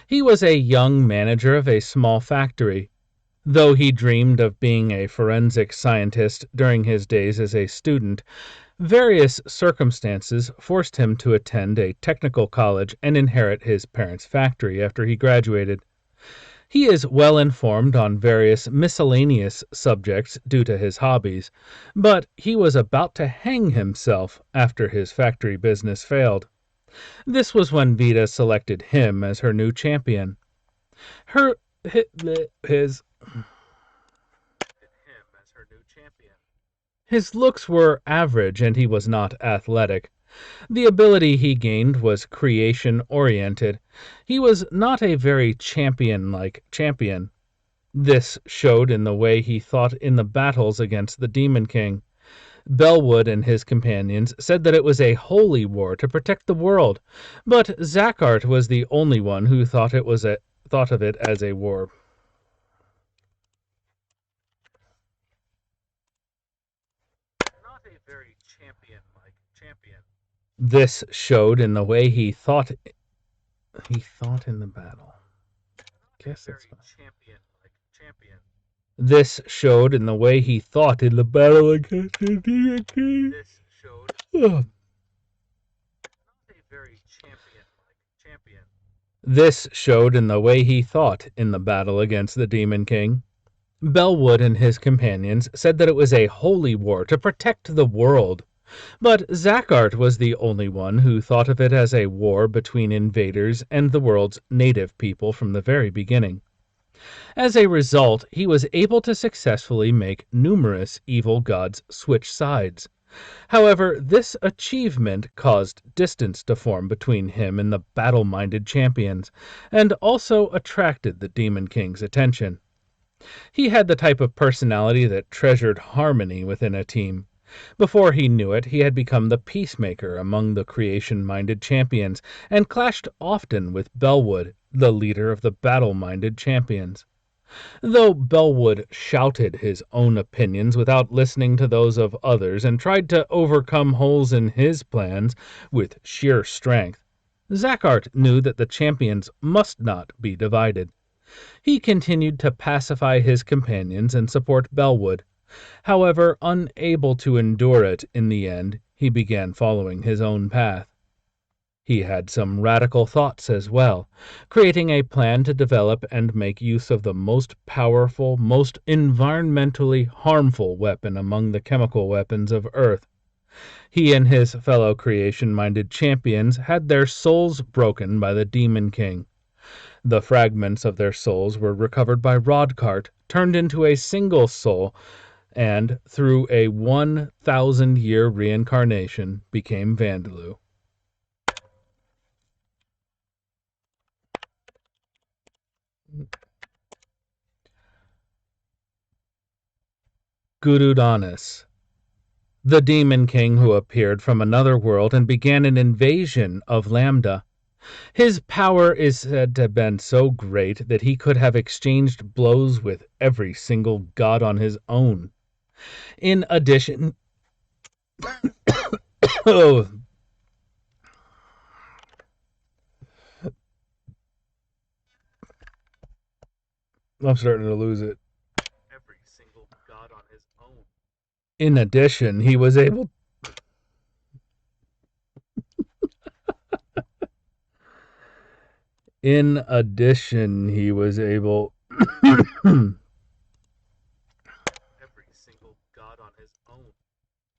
He was a young manager of a small factory. Though he dreamed of being a forensic scientist during his days as a student, various circumstances forced him to attend a technical college and inherit his parents' factory after he graduated. He is well informed on various miscellaneous subjects due to his hobbies, but he was about to hang himself after his factory business failed. This was when Vita selected him as her new champion. His looks were average and he was not athletic. The ability he gained was creation-oriented. He was not a very champion-like champion. This showed in the way he fought in the battles against the Demon King. Bellwood and his companions said that it was a holy war to protect the world, but Zackart was the only one who thought of it as a war. Not a very champion-like champion. This showed in the way he thought in the battle. Guess that's fine. Champion-like champion. This showed in the way he thought in the battle against the Demon King. This showed not a very champion-like champion. This showed in the way he thought in the battle against the Demon King. Bellwood and his companions said that it was a holy war to protect the world, but Zackart was the only one who thought of it as a war between invaders and the world's native people from the very beginning. As a result, he was able to successfully make numerous evil gods switch sides. However, this achievement caused distance to form between him and the battle-minded champions, and also attracted the Demon King's attention. He had the type of personality that treasured harmony within a team. Before he knew it, he had become the peacemaker among the creation-minded champions, and clashed often with Bellwood, the leader of the battle-minded champions. Though Bellwood shouted his own opinions without listening to those of others and tried to overcome holes in his plans with sheer strength, Zackart knew that the champions must not be divided. He continued to pacify his companions and support Bellwood. However, unable to endure it in the end, he began following his own path. He had some radical thoughts as well, creating a plan to develop and make use of the most powerful, most environmentally harmful weapon among the chemical weapons of Earth. He and his fellow creation-minded champions had their souls broken by the Demon King. The fragments of their souls were recovered by Rodcart, turned into a single soul, and, through a 1,000-year reincarnation, became Vandaloo. Gurudanis, the Demon King who appeared from another world and began an invasion of Lambda. His power is said to have been so great that he could have exchanged blows with every single god on his own. In addition... oh, I'm starting to lose it. Every single god on his own. In addition, he was able... In addition, he was able... Every single god on his own.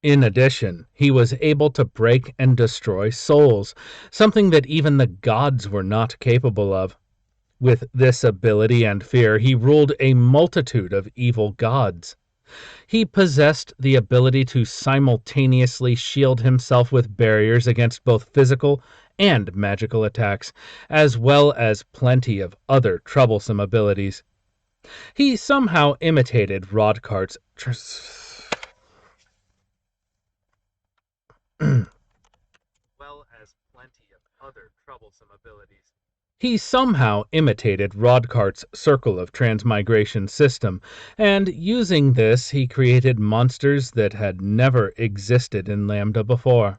In addition, he was able to break and destroy souls, something that even the gods were not capable of. With this ability and fear, he ruled a multitude of evil gods. He possessed the ability to simultaneously shield himself with barriers against both physical and magical attacks, as well as plenty of other troublesome abilities. He somehow imitated Rodcart's circle of transmigration system, and using this he created monsters that had never existed in Lambda before.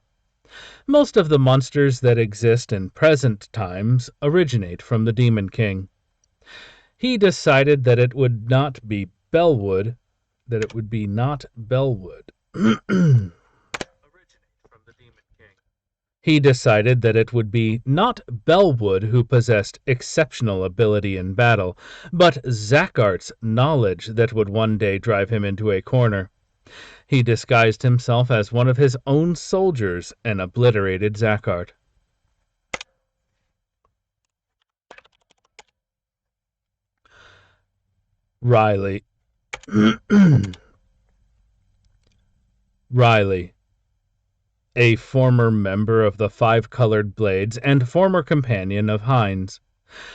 Most of the monsters that exist in present times originate from the Demon King. He decided that it would not be Bellwood, He decided that it would be not Bellwood who possessed exceptional ability in battle, but Zackart's knowledge that would one day drive him into a corner. He disguised himself as one of his own soldiers and obliterated Zackart. Riley. Riley, a former member of the Five Colored Blades and former companion of Heinz.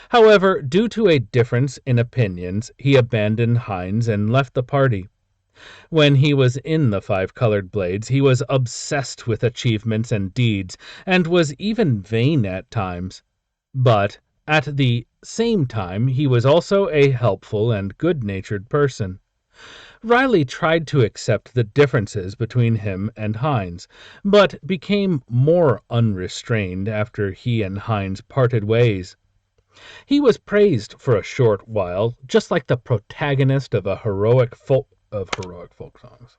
However, due to a difference in opinions, he abandoned Heinz and left the party. When he was in the Five Colored Blades, he was obsessed with achievements and deeds, and was even vain at times. But at the same time, he was also a helpful and good-natured person. Riley tried to accept the differences between him and Heinz, but became more unrestrained after he and Heinz parted ways. He was praised for a short while, just like the protagonist of heroic folk songs.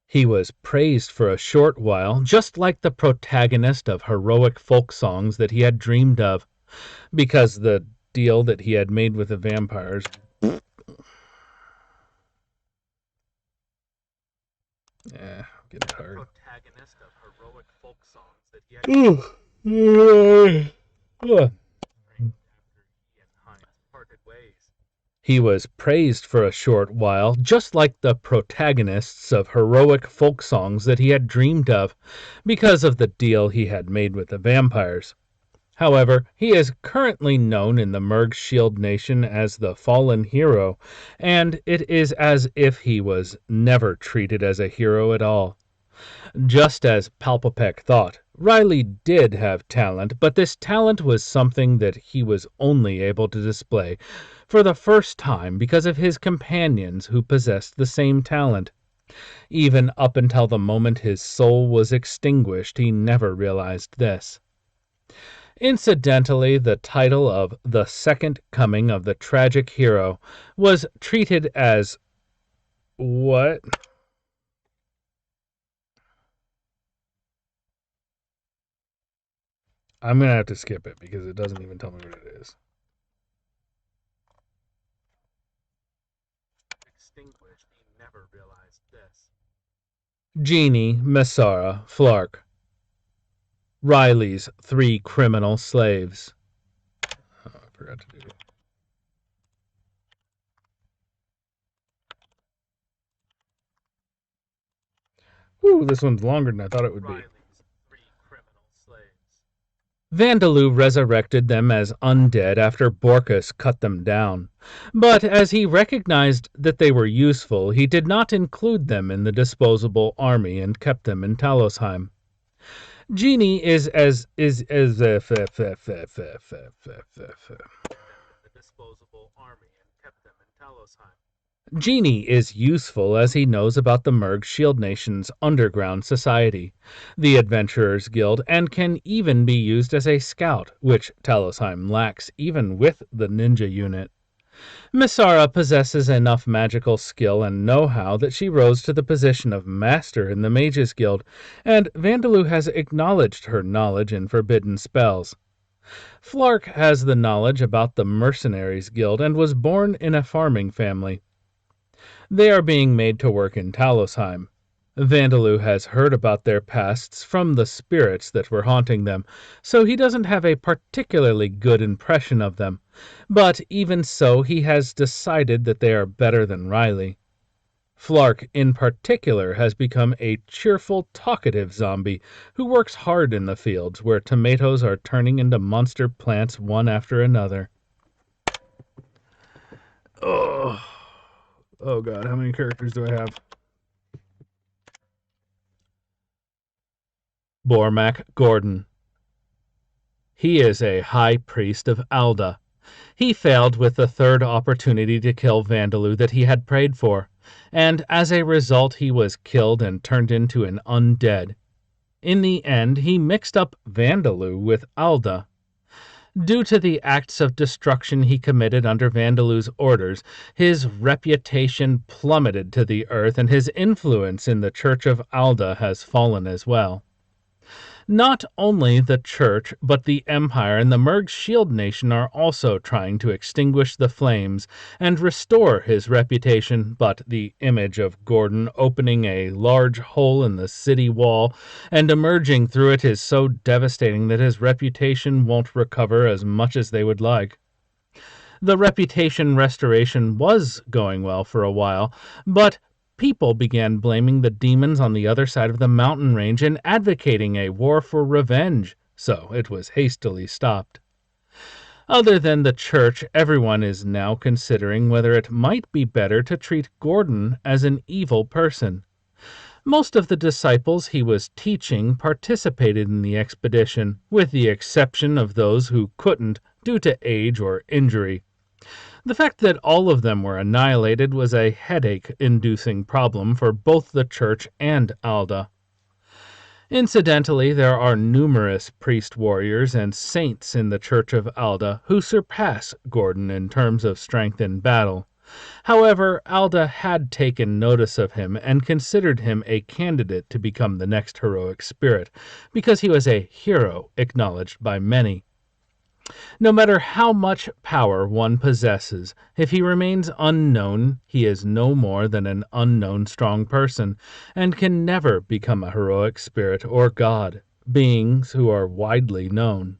He was praised for a short while, just like the protagonist of heroic folk songs that he had dreamed of, because the deal that he had made with the vampires. Yeah, getting tired. Protagonist of heroic folk songs that he had. He was praised for a short while, just like the protagonists of heroic folk songs that he had dreamed of, because of the deal he had made with the vampires. However, he is currently known in the Merg Shield Nation as the Fallen Hero, and it is as if he was never treated as a hero at all. Just as Palpapek thought, Riley did have talent, but this talent was something that he was only able to display for the first time because of his companions who possessed the same talent. Even up until the moment his soul was extinguished, he never realized this. Incidentally, the title of The Second Coming of the Tragic Hero was treated as what? I'm going to have to skip it because it doesn't even tell me what it is. Extinguished, he never realized this. Jeannie, Messara, Flark. Riley's 3 criminal slaves. Oh, I forgot to do it. Ooh, this one's longer than I thought it would be. Vandaloo resurrected them as undead after Borkus cut them down, but as he recognized that they were useful, he did not include them in the disposable army and kept them in Talosheim. Jeannie is Jeannie is useful as he knows about the Merg Shield Nation's underground society, the Adventurers Guild, and can even be used as a scout, which Talosheim lacks even with the ninja unit. Messara possesses enough magical skill and know-how that she rose to the position of master in the Mages Guild, and Vandaloo has acknowledged her knowledge in forbidden spells. Flark has the knowledge about the Mercenaries Guild and was born in a farming family. They are being made to work in Talosheim. Vandaloo has heard about their pasts from the spirits that were haunting them, so he doesn't have a particularly good impression of them. But even so, he has decided that they are better than Riley. Flark, in particular, has become a cheerful, talkative zombie who works hard in the fields where tomatoes are turning into monster plants one after another. Oh god, how many characters do I have? Bormac Gordon. He is a high priest of Alda. He failed with the 3rd opportunity to kill Vandaloo that he had prayed for, and as a result he was killed and turned into an undead. In the end, he mixed up Vandaloo with Alda. Due to the acts of destruction he committed under Vandaloo's orders, his reputation plummeted to the earth and his influence in the Church of Alda has fallen as well. Not only the Church, but the Empire and the Merg Shield Nation are also trying to extinguish the flames and restore his reputation, but the image of Gordon opening a large hole in the city wall and emerging through it is so devastating that his reputation won't recover as much as they would like. The reputation restoration was going well for a while, but people began blaming the demons on the other side of the mountain range and advocating a war for revenge, so it was hastily stopped. Other than the church, everyone is now considering whether it might be better to treat Gordon as an evil person. Most of the disciples he was teaching participated in the expedition, with the exception of those who couldn't due to age or injury. The fact that all of them were annihilated was a headache-inducing problem for both the church and Alda. Incidentally, there are numerous priest-warriors and saints in the Church of Alda who surpass Gordon in terms of strength in battle. However, Alda had taken notice of him and considered him a candidate to become the next heroic spirit, because he was a hero acknowledged by many. No matter how much power one possesses, if he remains unknown, he is no more than an unknown strong person, and can never become a heroic spirit or god, beings who are widely known.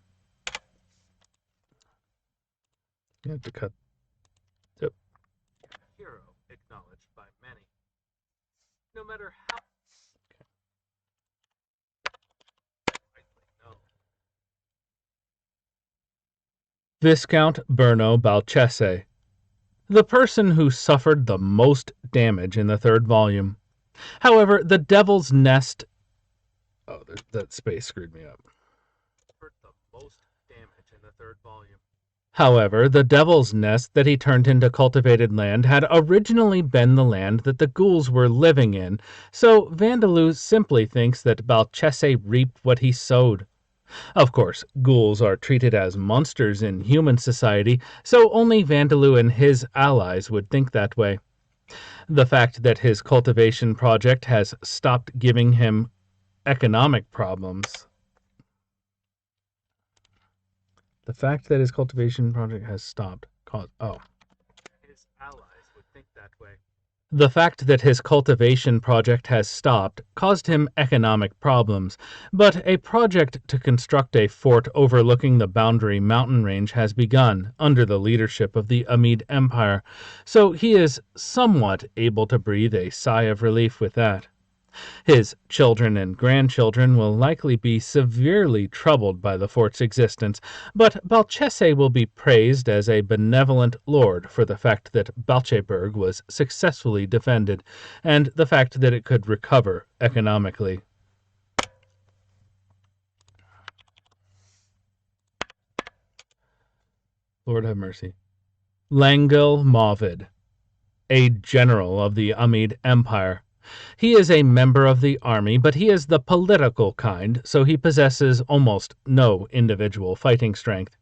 You have to cut. Yep. Hero acknowledged by many. No matter how Viscount Berno Balcese, the person who suffered the most damage in the third volume. However, the Devil's Nest... Oh, that space screwed me up. However, the Devil's Nest that he turned into cultivated land had originally been the land that the ghouls were living in, so Vandaloo simply thinks that Balcese reaped what he sowed. Of course, ghouls are treated as monsters in human society, so only Vandaloo and his allies would think that way. The fact that his cultivation project has stopped giving him economic problems. The fact that his cultivation project has stopped. His allies would think that way. The fact that his cultivation project has stopped caused him economic problems, but a project to construct a fort overlooking the Boundary mountain range has begun under the leadership of the Amid Empire, so he is somewhat able to breathe a sigh of relief with that. His children and grandchildren will likely be severely troubled by the fort's existence, but Balcese will be praised as a benevolent lord for the fact that Balcheburg was successfully defended, and the fact that it could recover economically. Lord have mercy. Langel Mavid, a general of the Amid Empire. He is a member of the army, but he is the political kind, so he possesses almost no individual fighting strength.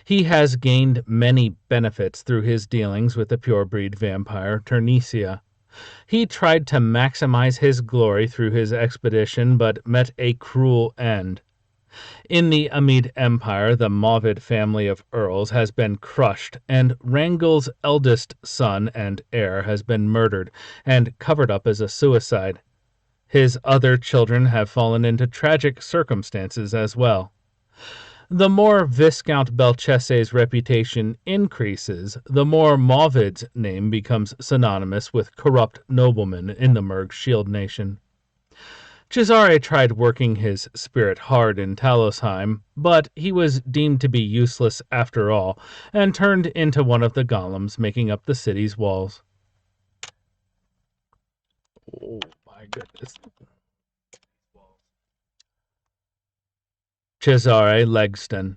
He has gained many benefits through his dealings with the pure-breed vampire Ternesia. He tried to maximize his glory through his expedition, but met a cruel end. In the Amid Empire, the Mavid family of earls has been crushed, and Rangel's eldest son and heir has been murdered and covered up as a suicide. His other children have fallen into tragic circumstances as well. The more Viscount Balcese's reputation increases, the more Mavid's name becomes synonymous with corrupt noblemen in the Merg Shield Nation. Cesare tried working his spirit hard in Talosheim, but he was deemed to be useless after all, and turned into one of the golems making up the city's walls. Oh my goodness. Cesare Legston,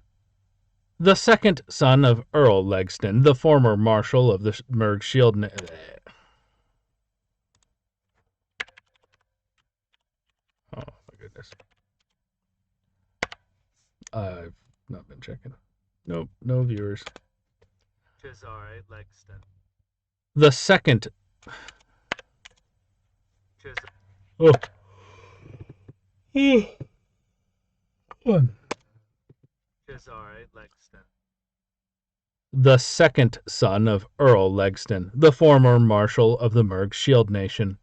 the second son of Earl Legston, the former marshal of the Merg Shield Nation. Oh my goodness. I've not been checking. Nope, no viewers. Cesare Legston, the second. Oh. Cesare Legston, the second son of Earl Legston, the former marshal of the Merg Shield Nation.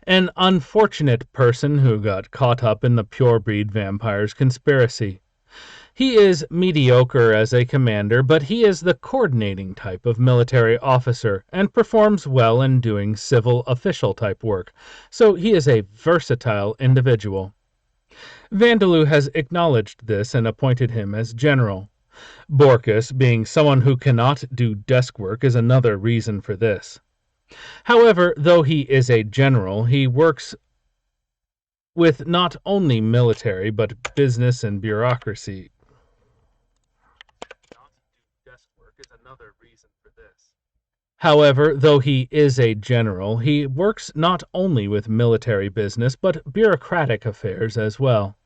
An unfortunate person who got caught up in the pure-breed vampire's conspiracy. He is mediocre as a commander, but he is the coordinating type of military officer and performs well in doing civil official type work, so he is a versatile individual. Vandeloo has acknowledged this and appointed him as general. Borkus, being someone who cannot do desk work, is another reason for this. However, though he is a general, he works with not only military but business and bureaucracy. However, though he is a general, he works not only with military business but bureaucratic affairs as well.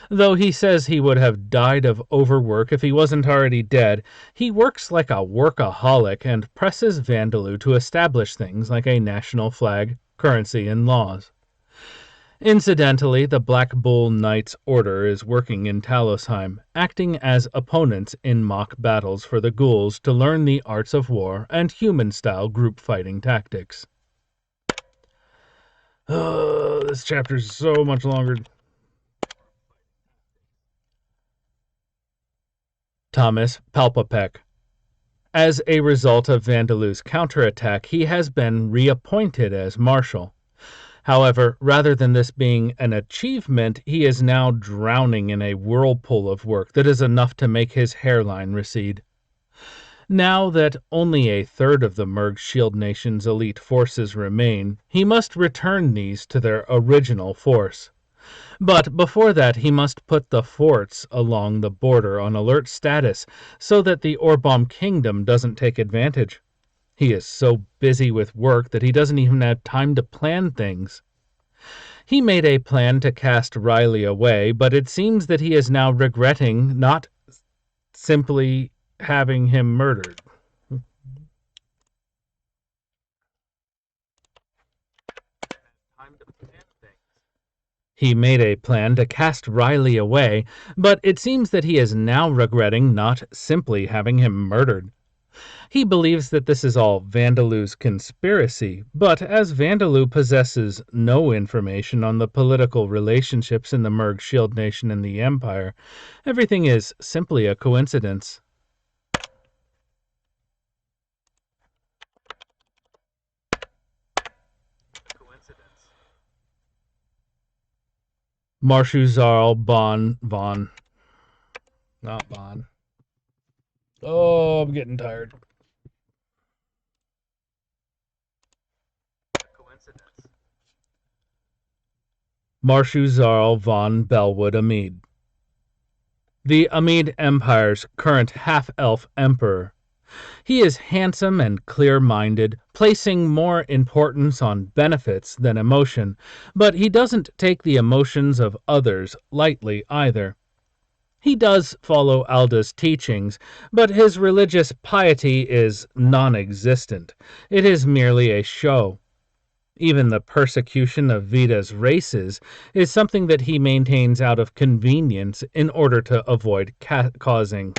Though he says he would have died of overwork if he wasn't already dead, he works like a workaholic and presses Vandeloo to establish things like a national flag, currency, and laws. Incidentally, the Black Bull Knights Order is working in Talosheim, acting as opponents in mock battles for the ghouls to learn the arts of war and human-style group fighting tactics. This chapter's so much longer. Thomas Palpapek. As a result of Vandeloo's counterattack, he has been reappointed as Marshal. However, rather than this being an achievement, he is now drowning in a whirlpool of work that is enough to make his hairline recede. Now that only a third of the Merg Shield Nation's elite forces remain, he must return these to their original force. But before that, he must put the forts along the border on alert status so that the Orbom Kingdom doesn't take advantage. He is so busy with work that he doesn't even have time to plan things. He made a plan to cast Riley away, but it seems that he is now regretting not simply having him murdered. He made a plan to cast Riley away, but it seems that he is now regretting not simply having him murdered. He believes that this is all Vandeloo's conspiracy, but as Vandeloo possesses no information on the political relationships in the Merg Shield Nation and the Empire, everything is simply a coincidence. Marshuzarl von. Not Bon. Oh, I'm getting tired. Marshuzarl von Belwood Amid. The Amid Empire's current half-elf emperor. He is handsome and clear-minded, placing more importance on benefits than emotion, but he doesn't take the emotions of others lightly either. He does follow Alda's teachings, but his religious piety is non-existent. It is merely a show. Even the persecution of Vida's races is something that he maintains out of convenience in order to avoid causing.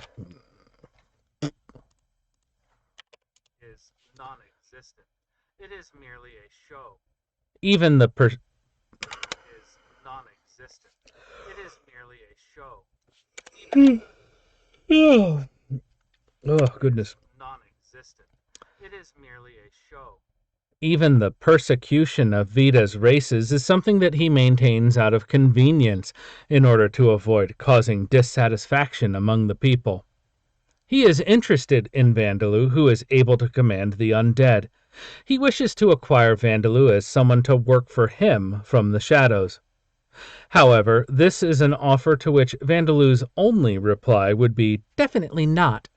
Is non-existent. It is merely a show. Even the is non-existent. It is merely a show. Oh, goodness. Non-existent. It is merely a show. Even the persecution of Vida's races is something that he maintains out of convenience in order to avoid causing dissatisfaction among the people. He is interested in Vandeloo, who is able to command the undead. He wishes to acquire Vandeloo as someone to work for him from the shadows. However, this is an offer to which Vandeloo's only reply would be definitely not.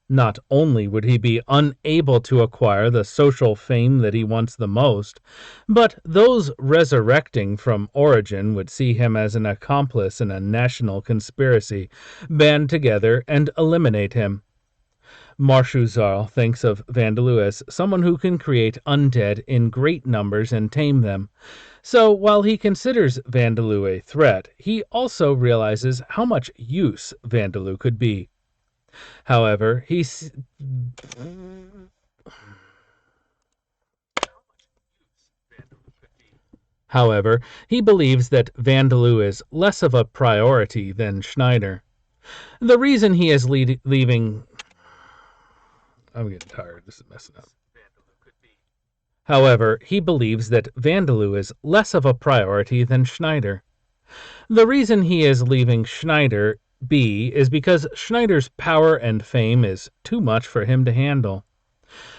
Not only would he be unable to acquire the social fame that he wants the most, but those resurrecting from Origin would see him as an accomplice in a national conspiracy, band together and eliminate him. Marshuzarl thinks of Vandeloo as someone who can create undead in great numbers and tame them. So while he considers Vandeloo a threat, he also realizes how much use Vandeloo could be. However, he believes that Vandeloo is less of a priority than Schneider. The reason he is leaving... I'm getting tired. This is messing up. However, he believes that Vandeloo is less of a priority than Schneider. The reason he is leaving Schneider B is because Schneider's power and fame is too much for him to handle.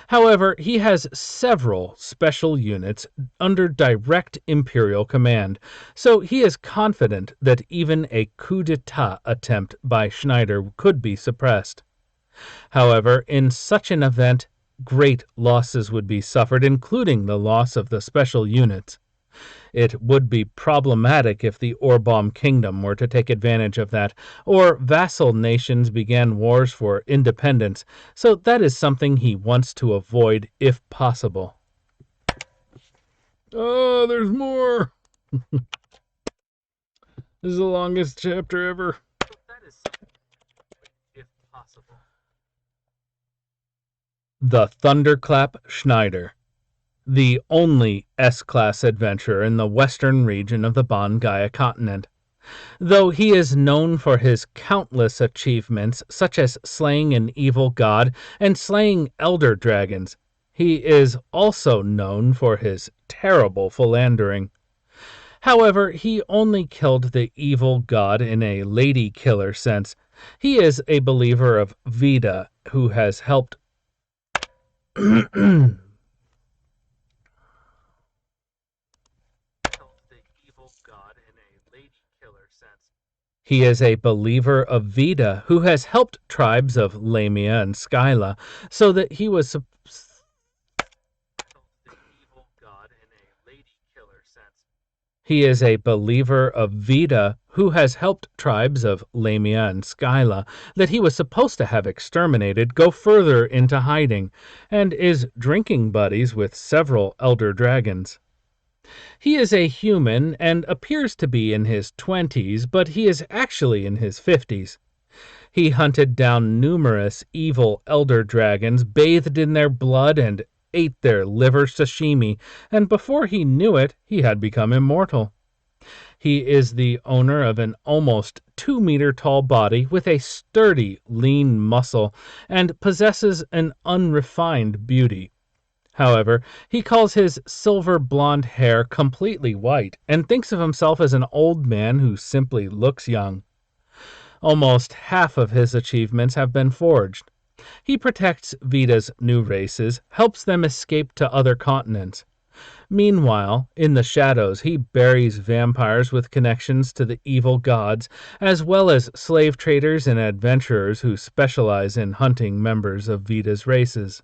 However, he has several special units under direct Imperial command, so he is confident that even a coup d'etat attempt by Schneider could be suppressed. However, in such an event, great losses would be suffered, including the loss of the special units. It would be problematic if the Orbom Kingdom were to take advantage of that, or vassal nations began wars for independence, so that is something he wants to avoid if possible. Oh, there's more! This is the longest chapter ever. That is if possible. The Thunderclap Schneider, the only S-class adventurer in the western region of the Bon Gaia continent. Though he is known for his countless achievements, such as slaying an evil god and slaying elder dragons, he is also known for his terrible philandering. However, he only killed the evil god in a lady killer sense. He is a believer of Veda who has helped He is a believer of Veda who has helped tribes of Lamia and Skyla, so that he was He is a believer of Veda who has helped tribes of Lamia and Skyla that he was supposed to have exterminated go further into hiding, and is drinking buddies with several elder dragons. He is a human and appears to be in his 20s, but he is actually in his 50s. He hunted down numerous evil elder dragons, bathed in their blood, and ate their liver sashimi, and before he knew it, he had become immortal. He is the owner of an almost 2-meter tall body with a sturdy, lean muscle, and possesses an unrefined beauty. However, he calls his silver blonde hair completely white and thinks of himself as an old man who simply looks young. Almost half of his achievements have been forged. He protects Vita's new races, helps them escape to other continents. Meanwhile, in the shadows, he buries vampires with connections to the evil gods, as well as slave traders and adventurers who specialize in hunting members of Vita's races.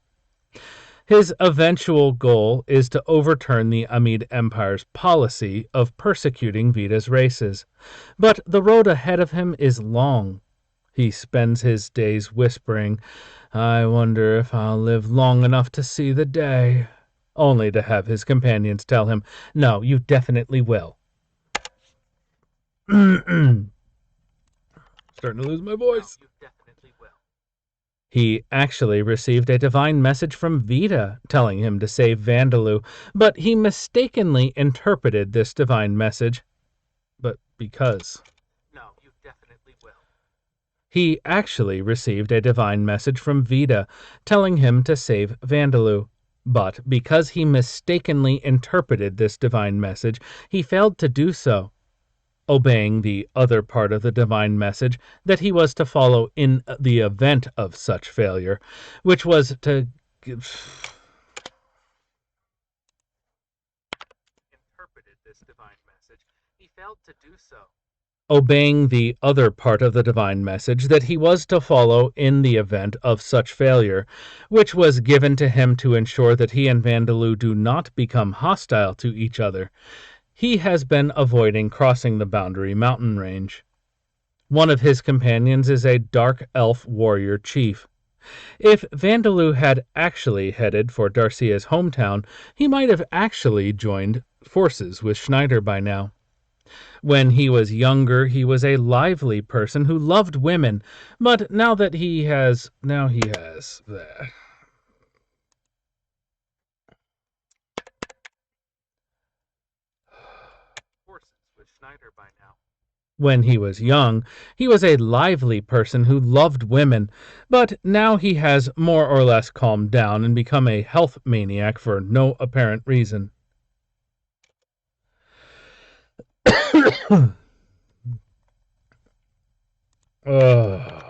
His eventual goal is to overturn the Amid Empire's policy of persecuting Vita's races. But the road ahead of him is long. He spends his days whispering, "I wonder if I'll live long enough to see the day," only to have his companions tell him, "No, you definitely will." Starting to lose my voice. No, you definitely will. He actually received a divine message from Vita telling him to save Vandeloo, but he mistakenly interpreted this divine message. But because... No, you definitely will. He actually received a divine message from Vita telling him to save Vandeloo. But because he mistakenly interpreted this divine message, he failed to do so, obeying the other part of the divine message that he was to follow in the event of such failure, which was to interpreted this divine message. He failed to do so. Obeying the other part of the divine message that he was to follow in the event of such failure, which was given to him to ensure that he and Vandeloo do not become hostile to each other. He has been avoiding crossing the Boundary Mountain Range. One of his companions is a dark elf warrior chief. If Vandeloo had actually headed for Darcia's hometown, he might have actually joined forces with Schneider by now. When he was younger, he was a lively person who loved women, but now he has that. Forces with Schneider by now. When he was young, he was a lively person who loved women, but now he has more or less calmed down and become a health maniac for no apparent reason. Ugh.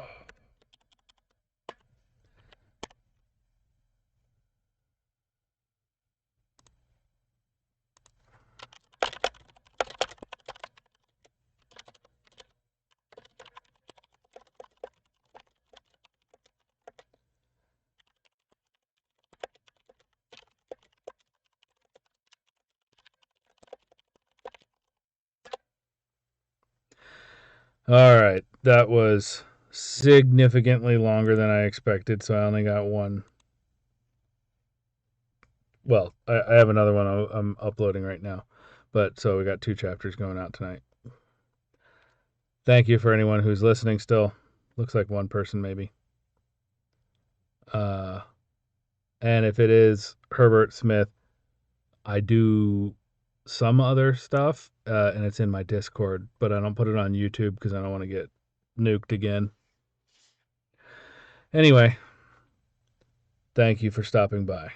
All right, that was significantly longer than I expected, so I only got one. Well, I have another one I'm uploading right now, but so we got 2 chapters going out tonight. Thank you for anyone who's listening still. Looks like one person maybe. And if it is Herbert Smith, I do some other stuff, and it's in my Discord, but I don't put it on YouTube because I don't want to get nuked again. Anyway, thank you for stopping by.